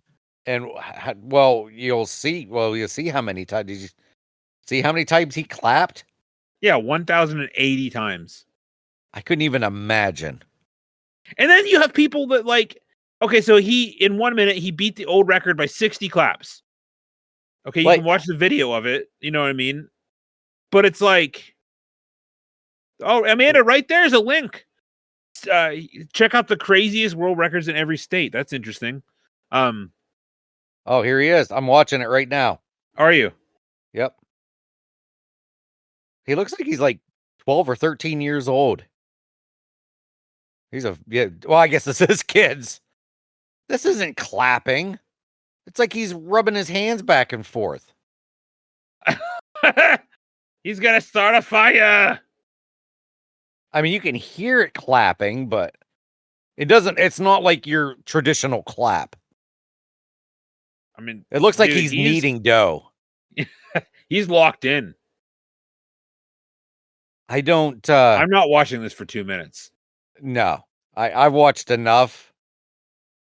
And well, you'll see. Well, you'll see how many times. Did you see how many times he clapped? Yeah, 1,080 times. I couldn't even imagine. And then you have people that like, okay, so in 1 minute he beat the old record by 60 claps. Okay, you can watch the video of it. You know what I mean? But it's like, oh, Amanda, right there's a link. Check out the craziest world records in every state. That's interesting. Oh, here he is. I'm watching it right now. Are you? Yep. He looks like he's like 12 or 13 years old. Well, I guess this is kids. This isn't clapping. It's like he's rubbing his hands back and forth. He's gonna start a fire. I mean, you can hear it clapping, but it's not like your traditional clap. I mean, It looks like he's kneading dough. He's locked in. I don't I'm not watching this for 2 minutes. No. I've watched enough.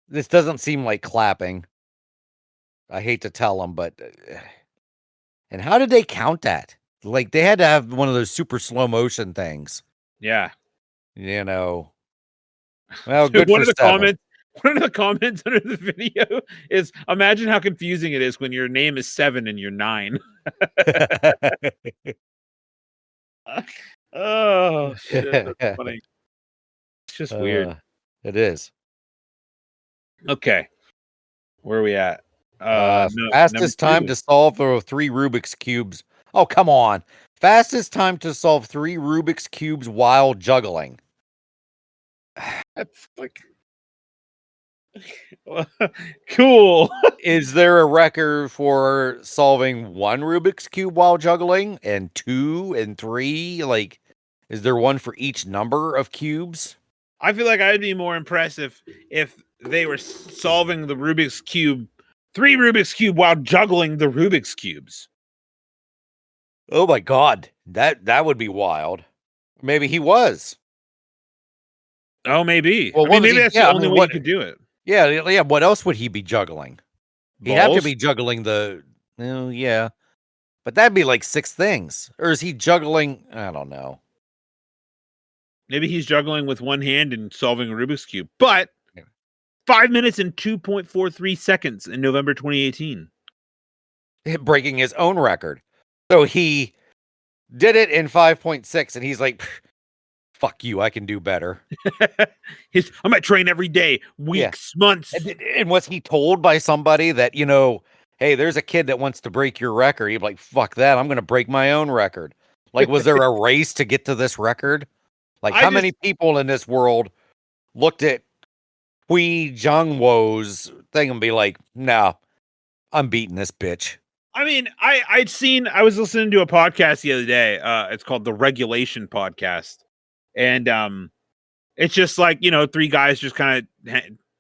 This doesn't seem like clapping. I hate to tell him, but and how did they count that? Like they had to have one of those super slow motion things. Yeah. You know. Well, Dude, good for Seven. One of the comments under the video is, imagine how confusing it is when your name is 7 and you're 9. Oh shit, that's funny. It's just weird. It is. Okay. Where are we at? Fastest time to solve 3 Rubik's Cubes. Oh, come on. Fastest time to solve 3 Rubik's Cubes while juggling. That's like cool. Is there a record for solving 1 Rubik's Cube while juggling and 2 and 3? Like, is there one for each number of cubes? I feel like I'd be more impressive if they were solving the Rubik's Cube, 3 Rubik's Cube while juggling the Rubik's Cubes. Oh my God. That would be wild. Maybe he was. Oh, maybe. Well, maybe that's the only way you could do it. Yeah. What else would he be juggling? He'd have to be juggling yeah. But that'd be like 6 things. Or is he juggling? I don't know. Maybe he's juggling with one hand and solving a Rubik's Cube. But 5 minutes and 2.43 seconds in November 2018. Breaking his own record. So he did it in 5.6 and he's like, fuck you, I can do better. I might train every day, weeks, months. And was he told by somebody that, hey, there's a kid that wants to break your record? He'd be like, fuck that, I'm going to break my own record. Like, was there a race to get to this record? Like, how many people in this world looked at Hui Jungwo's thing and be like, no, I'm beating this bitch. I mean, I was listening to a podcast the other day. It's called the Regulation Podcast. And it's just like, 3 guys just kind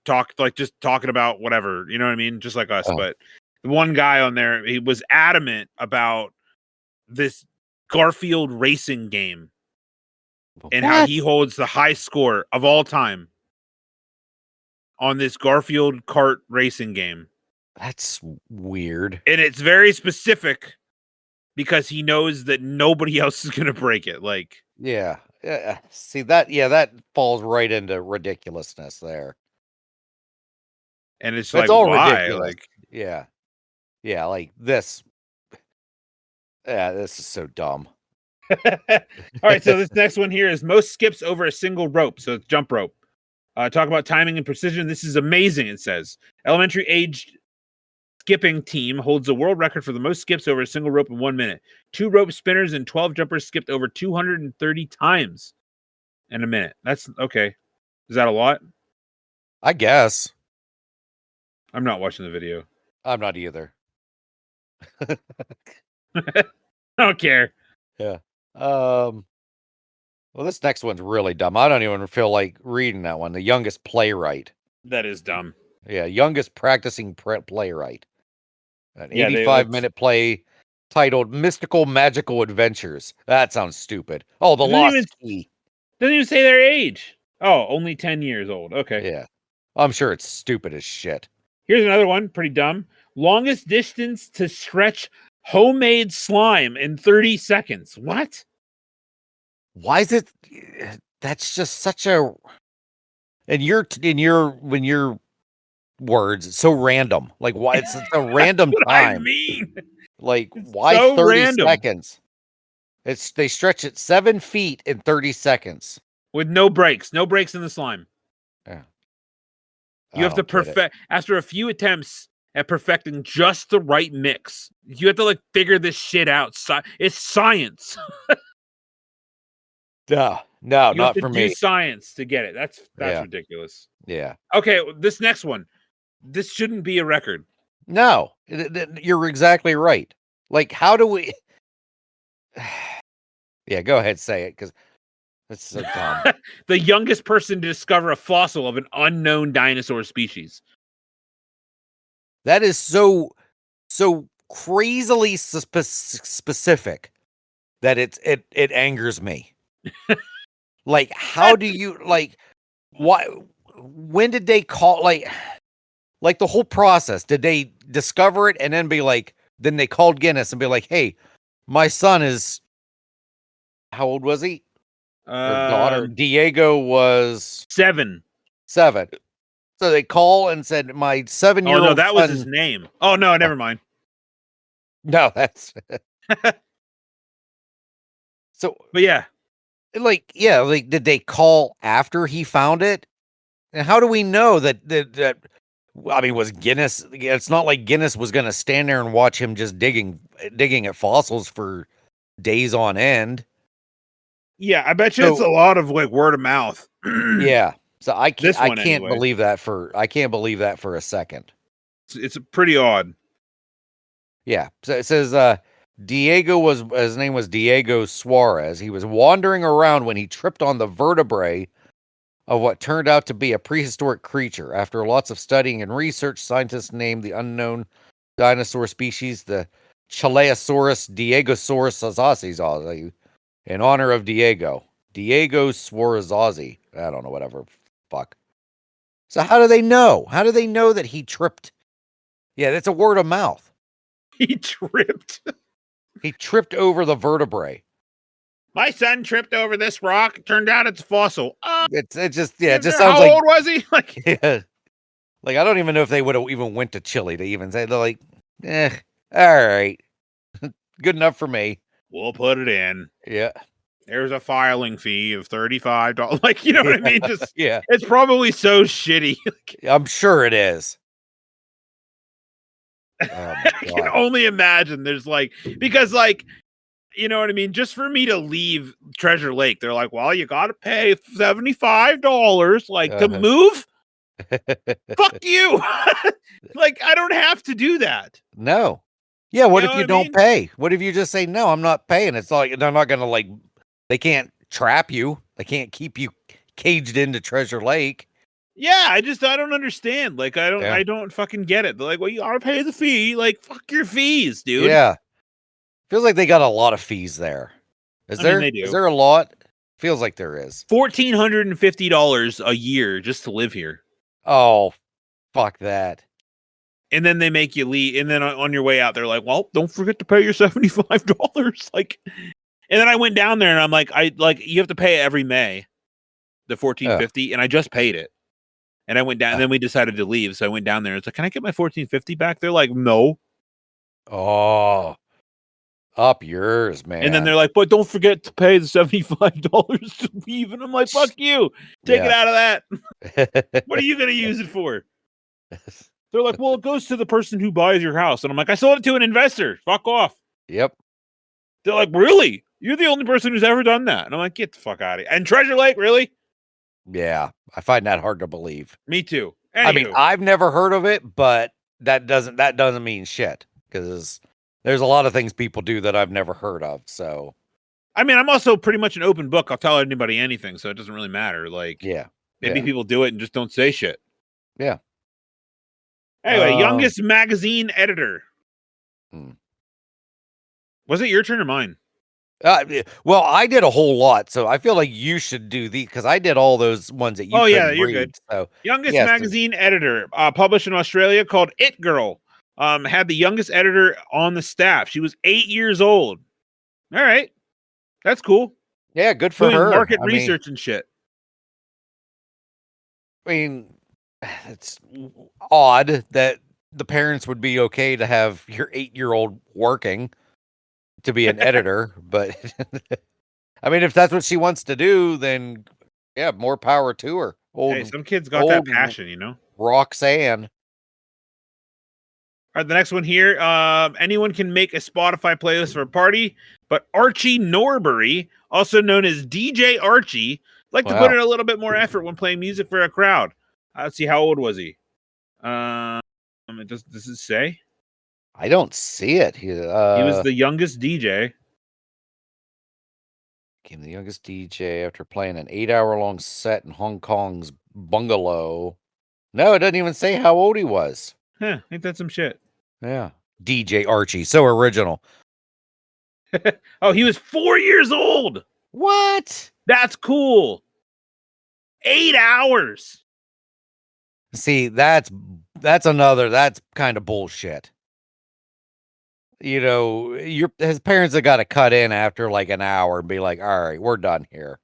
of just talking about whatever, you know what I mean? Just like us. Oh. But the one guy on there, he was adamant about this Garfield racing game and how he holds the high score of all time on this Garfield kart racing game. That's weird. And it's very specific because he knows that nobody else is going to break it. Like, yeah. See that falls right into ridiculousness there. And it's like, all why? Ridiculous. Like, yeah, like this. Yeah, this is so dumb. All right, so this next one here is most skips over a single rope. So it's jump rope. Talk about timing and precision. This is amazing, it says. Elementary aged skipping team holds the world record for the most skips over a single rope in 1 minute. 2 rope spinners and 12 jumpers skipped over 230 times in a minute. That's okay. Is that a lot? I guess. I'm not watching the video. I'm not either. I don't care. Yeah. Well, this next one's really dumb. I don't even feel like reading that one. The youngest playwright. That is dumb. Yeah, youngest practicing playwright. An Yeah, 85-minute play titled Mystical Magical Adventures. That sounds stupid. Oh, The Doesn't even- Lost Key. Doesn't even say their age. Oh, only 10 years old. Okay. Yeah. I'm sure it's stupid as shit. Here's another one, pretty dumb. Longest distance to stretch homemade slime in 30 seconds. What? Why is it that's just such a in your words, it's so random. Like why it's a random What time. I mean. Like why so 30 random. seconds? They stretch it 7 feet in 30 seconds. With no breaks. No breaks in the slime. Yeah. You have to perfect after a few attempts at perfecting just the right mix. You have to like figure this shit out. It's science. No, You not have to for do me. science to get it. That's Yeah. ridiculous. Yeah. Okay, this next one. This shouldn't be a record. No, you're exactly right. Like, how do we? Yeah, go ahead, say it because it's so dumb. The youngest person to discover a fossil of an unknown dinosaur species. That is so crazily specific that it angers me. Like, how do you like? Why? When did they call like the whole process? Did they discover it and then be like? Then they called Guinness and be like, "Hey, my son is how old was he? Or daughter Diego was 7. 7." So they call and said, "My 7-year-old Oh no, that son." was his name. Oh no, never mind. No, that's so. But yeah, Like, yeah, like, did they call after he found it? And how do we know that? I mean, was Guinness? It's not like Guinness was going to stand there and watch him just digging at fossils for days on end. yeah, I bet you it's a lot of like word of mouth. Yeah, so I can't. This one, I can't anyway. believe that for. I can't believe that for a second. It's pretty odd. Yeah, so it says Diego was his name was Diego Suarez. He was wandering around when he tripped on the vertebrae of what turned out to be a prehistoric creature. After lots of studying and research, scientists named the unknown dinosaur species the Chaleosaurus diegosaurus in honor of Diego Suarezazzi. I don't know, whatever. Fuck. So how do they know? How do they know that he tripped? Yeah, that's a word of mouth. He tripped. He tripped over the vertebrae. My son tripped over this rock. Turned out it's a fossil. It just how sounds like. old was he? Like, Yeah. Like, I don't even know if they would have even went to Chile to even say. They're like, all right, good enough for me. we'll put it in. Yeah, There's a filing fee of $35. Like, you know what I mean? Just yeah. it's probably so shitty. I'm sure it is. Oh I my can God. only imagine there's like, because like, you know what I mean? Just for me to leave Treasure Lake, they're like, well, you got to pay $75 like to move. Fuck you. Like, I don't have to do that. No. Yeah, what You if know you what I don't mean? pay? What if you just say, no, I'm not paying? It's like they're not going to, like, they can't trap you. They can't keep you caged into Treasure Lake. Yeah, I don't understand. Like, I Yeah. don't fucking get it. They're like, well, you gotta pay the fee. Like, fuck your fees, dude. Yeah. Feels like they got a lot of fees there. Is I mean, there? they do. Is there a lot? Feels like there is. $1,450 a year just to live here. Oh, fuck that. And then they make you leave. And then on your way out, they're like, well, don't forget to pay your $75. Like, and then I went down there and I'm like, you have to pay every May, the $1,450, and I just paid it. And I went down, and then we decided to leave. So I went down there. It's like, can I get my $1,450 back? They're like, no. Oh, up yours, man. And then they're like, but don't forget to pay the $75 to leave. And I'm like, fuck you. Take it out of that. What are you going to use it for? They're like, well, it goes to the person who buys your house. And I'm like, I sold it to an investor. Fuck off. Yep. They're like, really? You're the only person who's ever done that. And I'm like, get the fuck out of here. And Treasure Lake, really? Yeah, I find that hard to believe. Me too. I mean, Anywho. I've never heard of it, but that doesn't mean shit because there's a lot of things people do that I've never heard of. So I mean, I'm also pretty much an open book. I'll tell anybody anything, so it doesn't really matter. Like, Yeah. maybe Yeah. people do it and just don't say shit. Yeah. Anyway, youngest magazine editor. Hmm. Was it your turn or mine? Well, I did a whole lot, so I feel like you should do because I did all those ones that you Oh, yeah, couldn't you're read. good. So Youngest yes, magazine editor, published in Australia, called It Girl. Had the youngest editor on the staff. She was 8 years old. All right, that's cool. yeah, good for Doing her. market research and shit. I mean, it's odd that the parents would be okay to have your 8-year-old working to be an editor, but I mean, if that's what she wants to do, then yeah, more power to her. Hey, some kids got that passion, you know. Roxanne. All right, the next one here. Anyone can make a Spotify playlist for a party, but Archie Norbury, also known as DJ Archie, like to put Wow. in a little bit more effort when playing music for a crowd. Let's see, how old was he? Does it say? I don't see it. He was the youngest DJ. Became the youngest DJ after playing an 8-hour-long set in Hong Kong's bungalow. No, it doesn't even say how old he was. Huh, ain't that some shit? Yeah. DJ Archie. So original. Oh, he was 4 years old. What? That's cool. 8 hours. See, that's kind of bullshit. You know, his parents have got to cut in after like an hour and be like, all right, we're done here.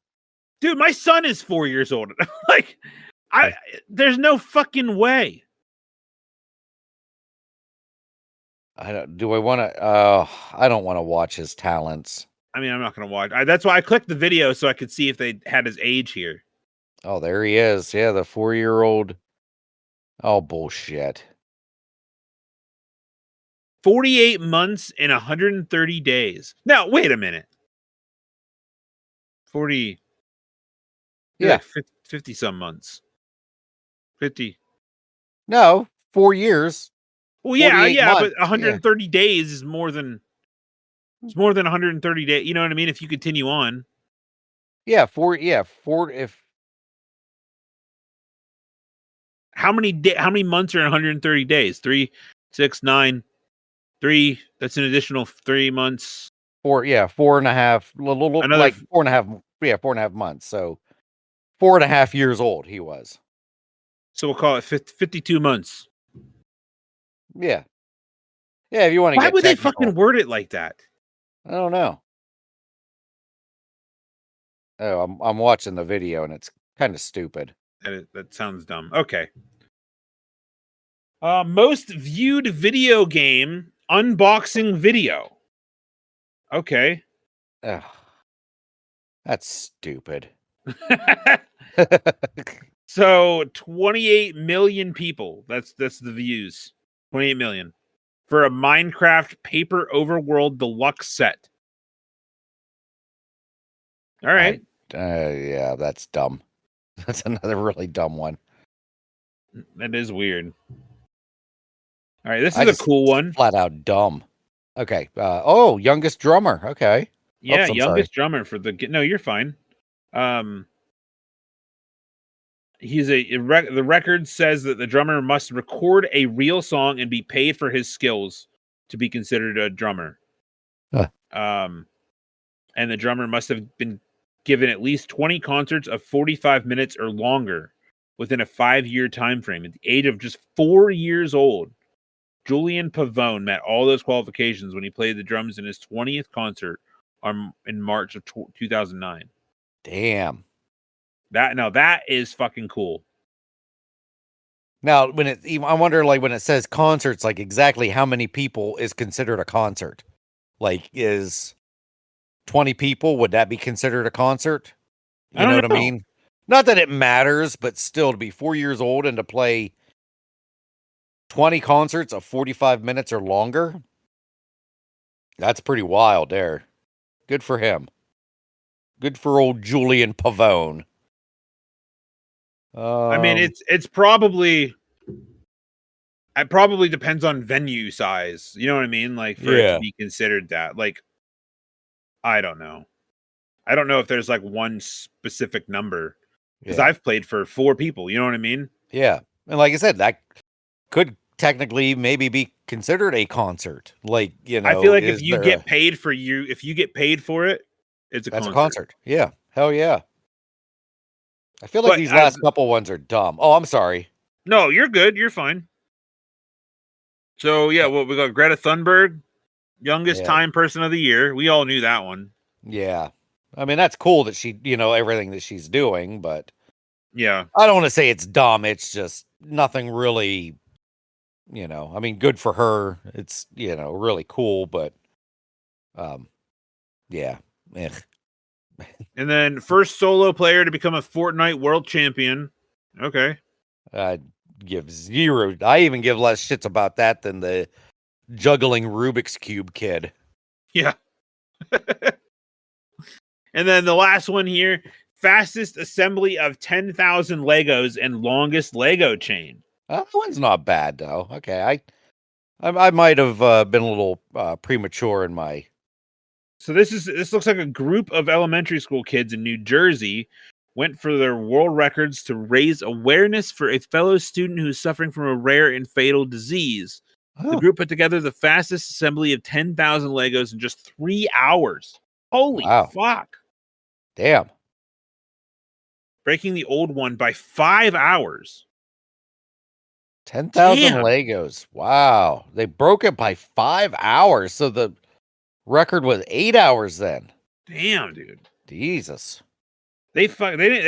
Dude, my son is 4 years old. Like, there's no fucking way. I don't want to I don't want to watch his talents. I mean, I'm not gonna watch. That's why I clicked the video so I could see if they had his age here. Oh, there he is. Yeah, the 4-year-old. Oh, bullshit. 48 months and 130 days. Now, wait a minute. 40. Yeah. Like 50 some months. 50. No, 4 years. Well, yeah, months. but 130 days is more than 130 days. You know what I mean? If you continue on. Yeah, four if How many months are in 130 days? 3, 6, 9, 3. That's an additional 3 months. 4.5, Another like 4.5, 4.5 months. So 4.5 years old he was. So we'll call it 52 months. Yeah. Yeah, if you want to Why get would technical. they fucking word it like that? I don't know. Oh, I'm watching the video and it's kind of stupid. That sounds dumb. Okay. Most viewed video game unboxing video. Okay. Ugh, that's stupid. So 28 million people. That's the views. 28 million for a Minecraft Paper Overworld Deluxe set. All right. Yeah, that's dumb. That's another really dumb one. That is weird. All right, this is a cool one. Flat out dumb. Okay. Youngest drummer. Okay. Yeah, Oops, I'm youngest sorry. drummer for the. No, you're fine. He's the record says that the drummer must record a real song and be paid for his skills to be considered a drummer. And the drummer must have been given at least 20 concerts of 45 minutes or longer within a 5-year time frame. At the age of just 4 years old, Julian Pavone met all those qualifications when he played the drums in his 20th concert in March of 2009. Damn. That is fucking cool. Now, I wonder, like, when it says concerts, like, exactly how many people is considered a concert? Like, is 20 people, would that be considered a concert? You know what I mean? Not that it matters, but still, to be 4 years old and to play 20 concerts of 45 minutes or longer, that's pretty wild there. Good for him. Good for old Julian Pavone. I mean, it's probably. It probably depends on venue size. You know what I mean? Like for it to be considered that. Like, I don't know. I don't know if there's like one specific number because Yeah. I've played for 4 people. You know what I mean? Yeah. And like I said, that could technically maybe be considered a concert. Like, I feel like is there if you get paid for it, it's a that's a concert. concert. Yeah. Hell yeah. I feel like But these last couple ones are dumb. Oh, I'm sorry. no, you're good. You're fine. So yeah, well, we got Greta Thunberg, youngest Yeah. time person of the year. We all knew that one. Yeah. I mean, that's cool that she, everything that she's doing, but Yeah. I don't want to say it's dumb. It's just nothing really, I mean, good for her. It's, really cool, but, yeah. Eh. And then first solo player to become a Fortnite world champion. Okay. I give zero. I even give less shits about that than the juggling Rubik's Cube kid. Yeah. And then the last one here, fastest assembly of 10,000 Legos and longest Lego chain. That one's not bad though. Okay, I might have been a little premature in my. So this looks like a group of elementary school kids in New Jersey went for their world records to raise awareness for a fellow student who's suffering from a rare and fatal disease. The Oh, group put together the fastest assembly of 10,000 Legos in just 3 hours. Holy wow. fuck. Damn. Breaking the old one by 5 hours. 10,000 Damn. Legos. Wow. They broke it by 5 hours. So the record was 8 hours then. Damn, dude. Jesus. They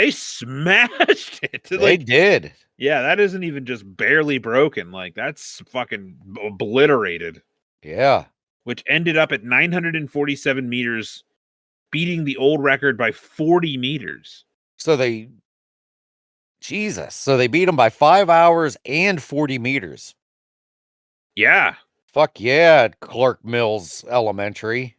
smashed it. They did. Yeah, that isn't even just barely broken. Like, that's fucking obliterated. Yeah. Which ended up at 947 meters, beating the old record by 40 meters. So they beat them by 5 hours and 40 meters. Yeah. Fuck yeah, Clark Mills Elementary.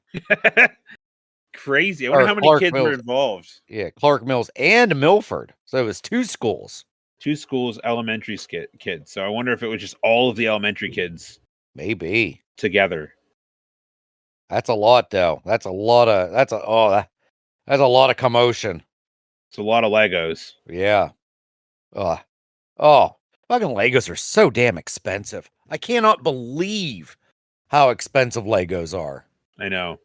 Crazy. I wonder how many kids were involved. Yeah, Clark Mills and Milford. So it was 2 schools. 2 schools, elementary kids. So I wonder if it was just all of the elementary kids. Maybe. Together. That's a lot though. That's a lot of commotion. It's a lot of Legos. Yeah. Fucking Legos are so damn expensive. I cannot believe how expensive Legos are. I know.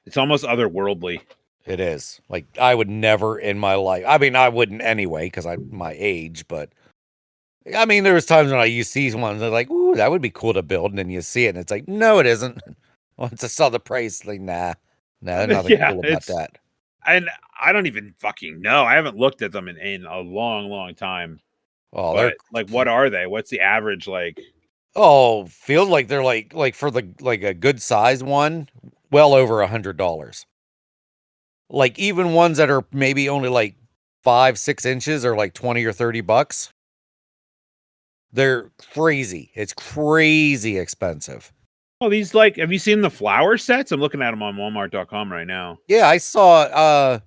It's almost otherworldly. It is. Like, I would never in my life. I mean, I wouldn't anyway, because I'm my age, but I mean, there was times when I used these ones, they're like, ooh, that would be cool to build. And then you see it, and it's like, no, it isn't. Once I saw the price, like, nah, there's nothing cool about that. And I don't even fucking know. I haven't looked at them in a long, long time. Oh, but, like, what are they? What's the average like? Oh, feels like they're like for a good size one, well over $100. Like, even ones that are maybe only like 5-6 inches are like 20 or $30. They're crazy. It's crazy expensive. Oh, these, like, have you seen the flower sets? I'm looking at them on Walmart.com right now. Yeah, I saw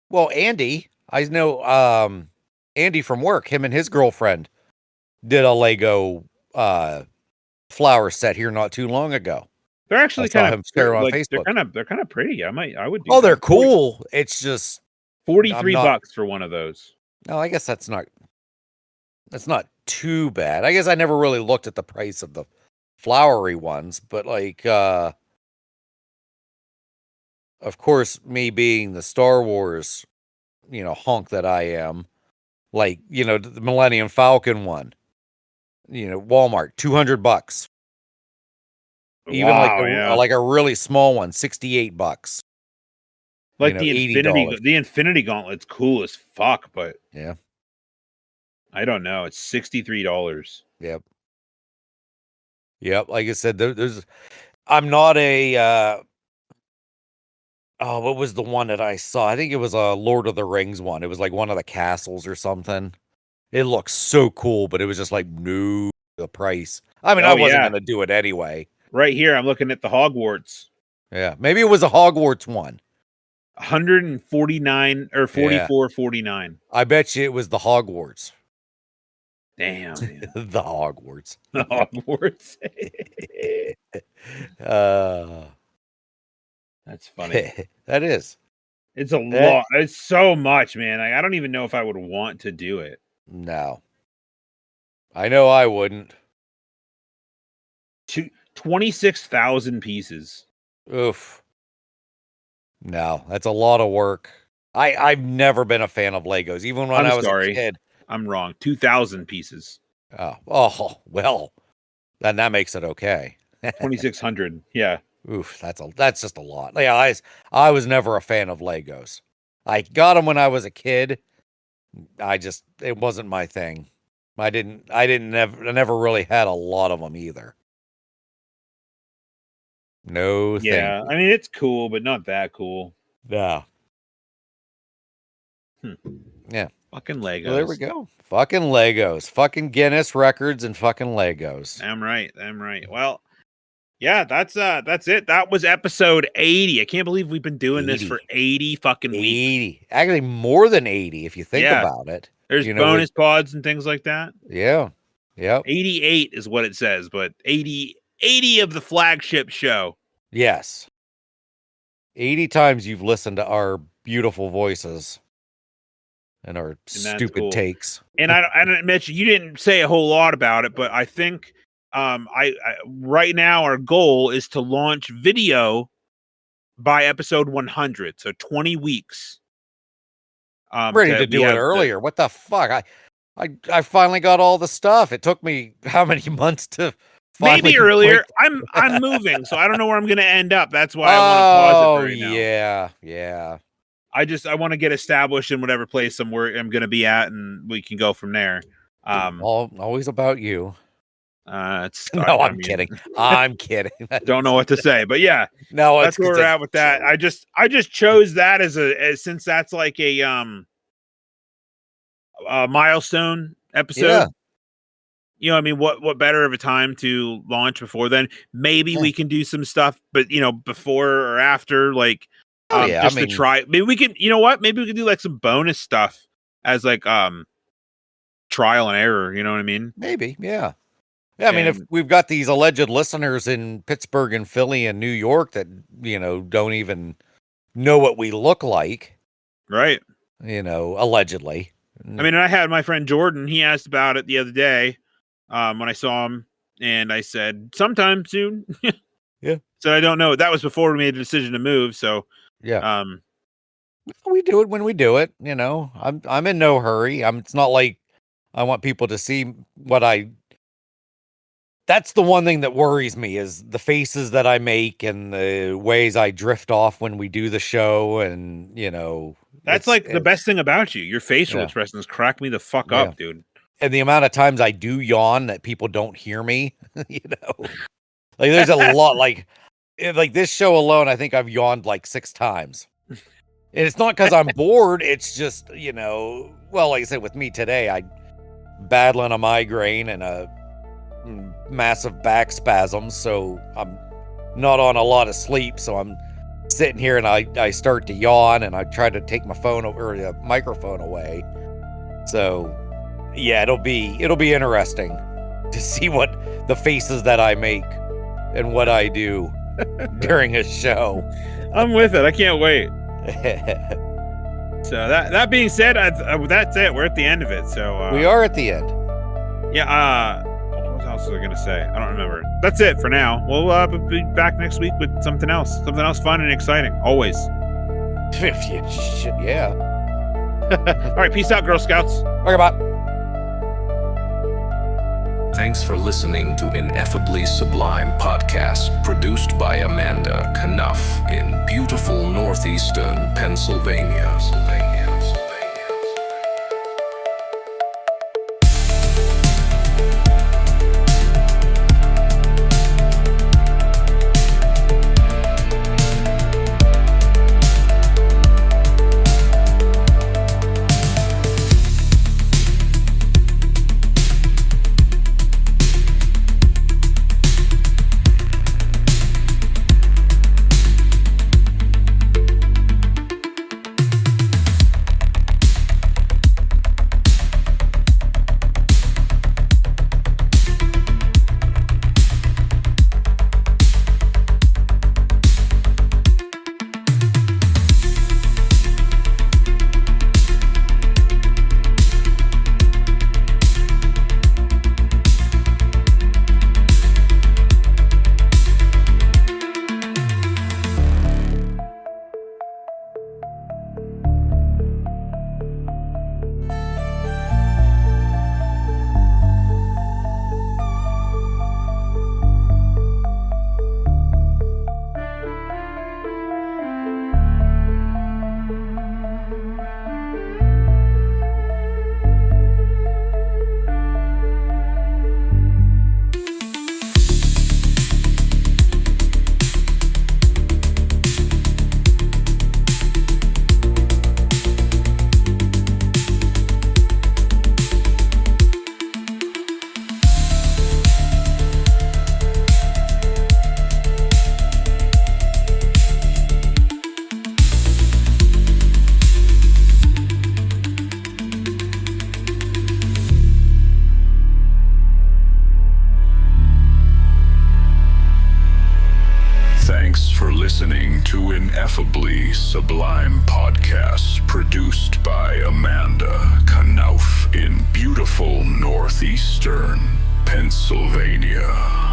well, Andy. I know Andy from work, him and his girlfriend did a Lego flower set here not too long ago. They're actually kind of on Facebook. They're kind of pretty. I would do. Oh, they're cool. It's just $43 for one of those. No, I guess that's not too bad. I guess I never really looked at the price of the flowery ones, but like of course, me being the Star Wars, honk that I am, like, the Millennium Falcon one, Walmart, $200. Even like a really small one, $68. Like the Infinity Gauntlet's cool as fuck, but yeah, I don't know. It's $63. Yep. Like I said, I'm not a. What was the one that I saw? I think it was a Lord of the Rings one. It was like one of the castles or something. It looks so cool, but it was just like, no, the price. I mean, I wasn't going to do it anyway. Right here, I'm looking at the Hogwarts. Yeah, maybe it was a Hogwarts one. 149 or 44.49. I bet you it was the Hogwarts. Damn. The Hogwarts. The Hogwarts. That's funny. That is. It's a lot. It's so much, man. I don't even know if I would want to do it. No. I know I wouldn't. 26,000 pieces. Oof. No, that's a lot of work. I've never been a fan of Legos, even when I'm I was sorry. a kid. I'm wrong. 2,000 pieces. Oh, well, then that makes it okay. 2,600. Yeah. Oof, that's just a lot. Yeah, I was never a fan of Legos. I got them when I was a kid. It wasn't my thing. I never really had a lot of them either. No, thank Yeah. you. I mean, it's cool, but not that cool. Yeah. Yeah. Fucking Legos. Well, there we go. Fucking Legos. Fucking Guinness records and fucking Legos. I'm right. Well, yeah, that's it. That was episode 80. I can't believe we've been doing this for 80 fucking weeks. 80. Actually, more than 80 if you think Yeah. about it. There's bonus pods and things like that. Yeah. Yep. 88 is what it says, but 80 of the flagship show. Yes. 80 times you've listened to our beautiful voices and our stupid cool. takes. And I didn't mention, you didn't say a whole lot about it, but I think I right now our goal is to launch video by episode 100, so 20 weeks. I'm ready to do it earlier. What the fuck? I finally got all the stuff. It took me how many months to maybe earlier. I'm moving, so I don't know where I'm going to end up. That's why I want to pause it right now. Yeah. I want to get established in whatever place I'm going to be at, and we can go from there. Always about you. I'm kidding. I'm kidding. Don't know what to say, but yeah, no, that's where we're at with that. I just chose that as since that's like a milestone episode. Yeah. You know, I mean, what better of a time to launch before then? Maybe we can do some stuff, but before or after, like, to try. Maybe we can. You know what? Maybe we could do like some bonus stuff as like trial and error. You know what I mean? Maybe, yeah. Yeah, I mean, if we've got these alleged listeners in Pittsburgh and Philly and New York that don't even know what we look like, right? Allegedly. I mean, I had my friend Jordan. He asked about it the other day when I saw him, and I said sometime soon. Yeah. So I don't know. That was before we made the decision to move. So yeah. We do it when we do it. I'm in no hurry. It's not like I want people to see what I. That's the one thing that worries me is the faces that I make and the ways I drift off when we do the show. And, that's like the best thing about you. Your facial expressions crack me the fuck up, dude. And the amount of times I do yawn that people don't hear me, like there's a lot, like this show alone, I think I've yawned like 6 times. And it's not because I'm bored. It's just, well, like I said, with me today, I battling a migraine and a massive back spasms, so I'm not on a lot of sleep, so I'm sitting here and I start to yawn and I try to take my phone or the microphone away. So yeah, it'll be interesting to see what the faces that I make and what I do during a show. I'm with it. I can't wait. So that being said, that's it. We're at the end of it. So we are at the end. Yeah. What else was I gonna say? I don't remember. That's it for now. We'll be back next week with something else fun and exciting. Always. Yeah. All right. Peace out, Girl Scouts. Okay, bye. Thanks for listening to Ineffably Sublime Podcast, produced by Amanda Knuff in beautiful northeastern Pennsylvania. listening to Ineffably Sublime Podcast, produced by Amanda Knauf in beautiful northeastern Pennsylvania.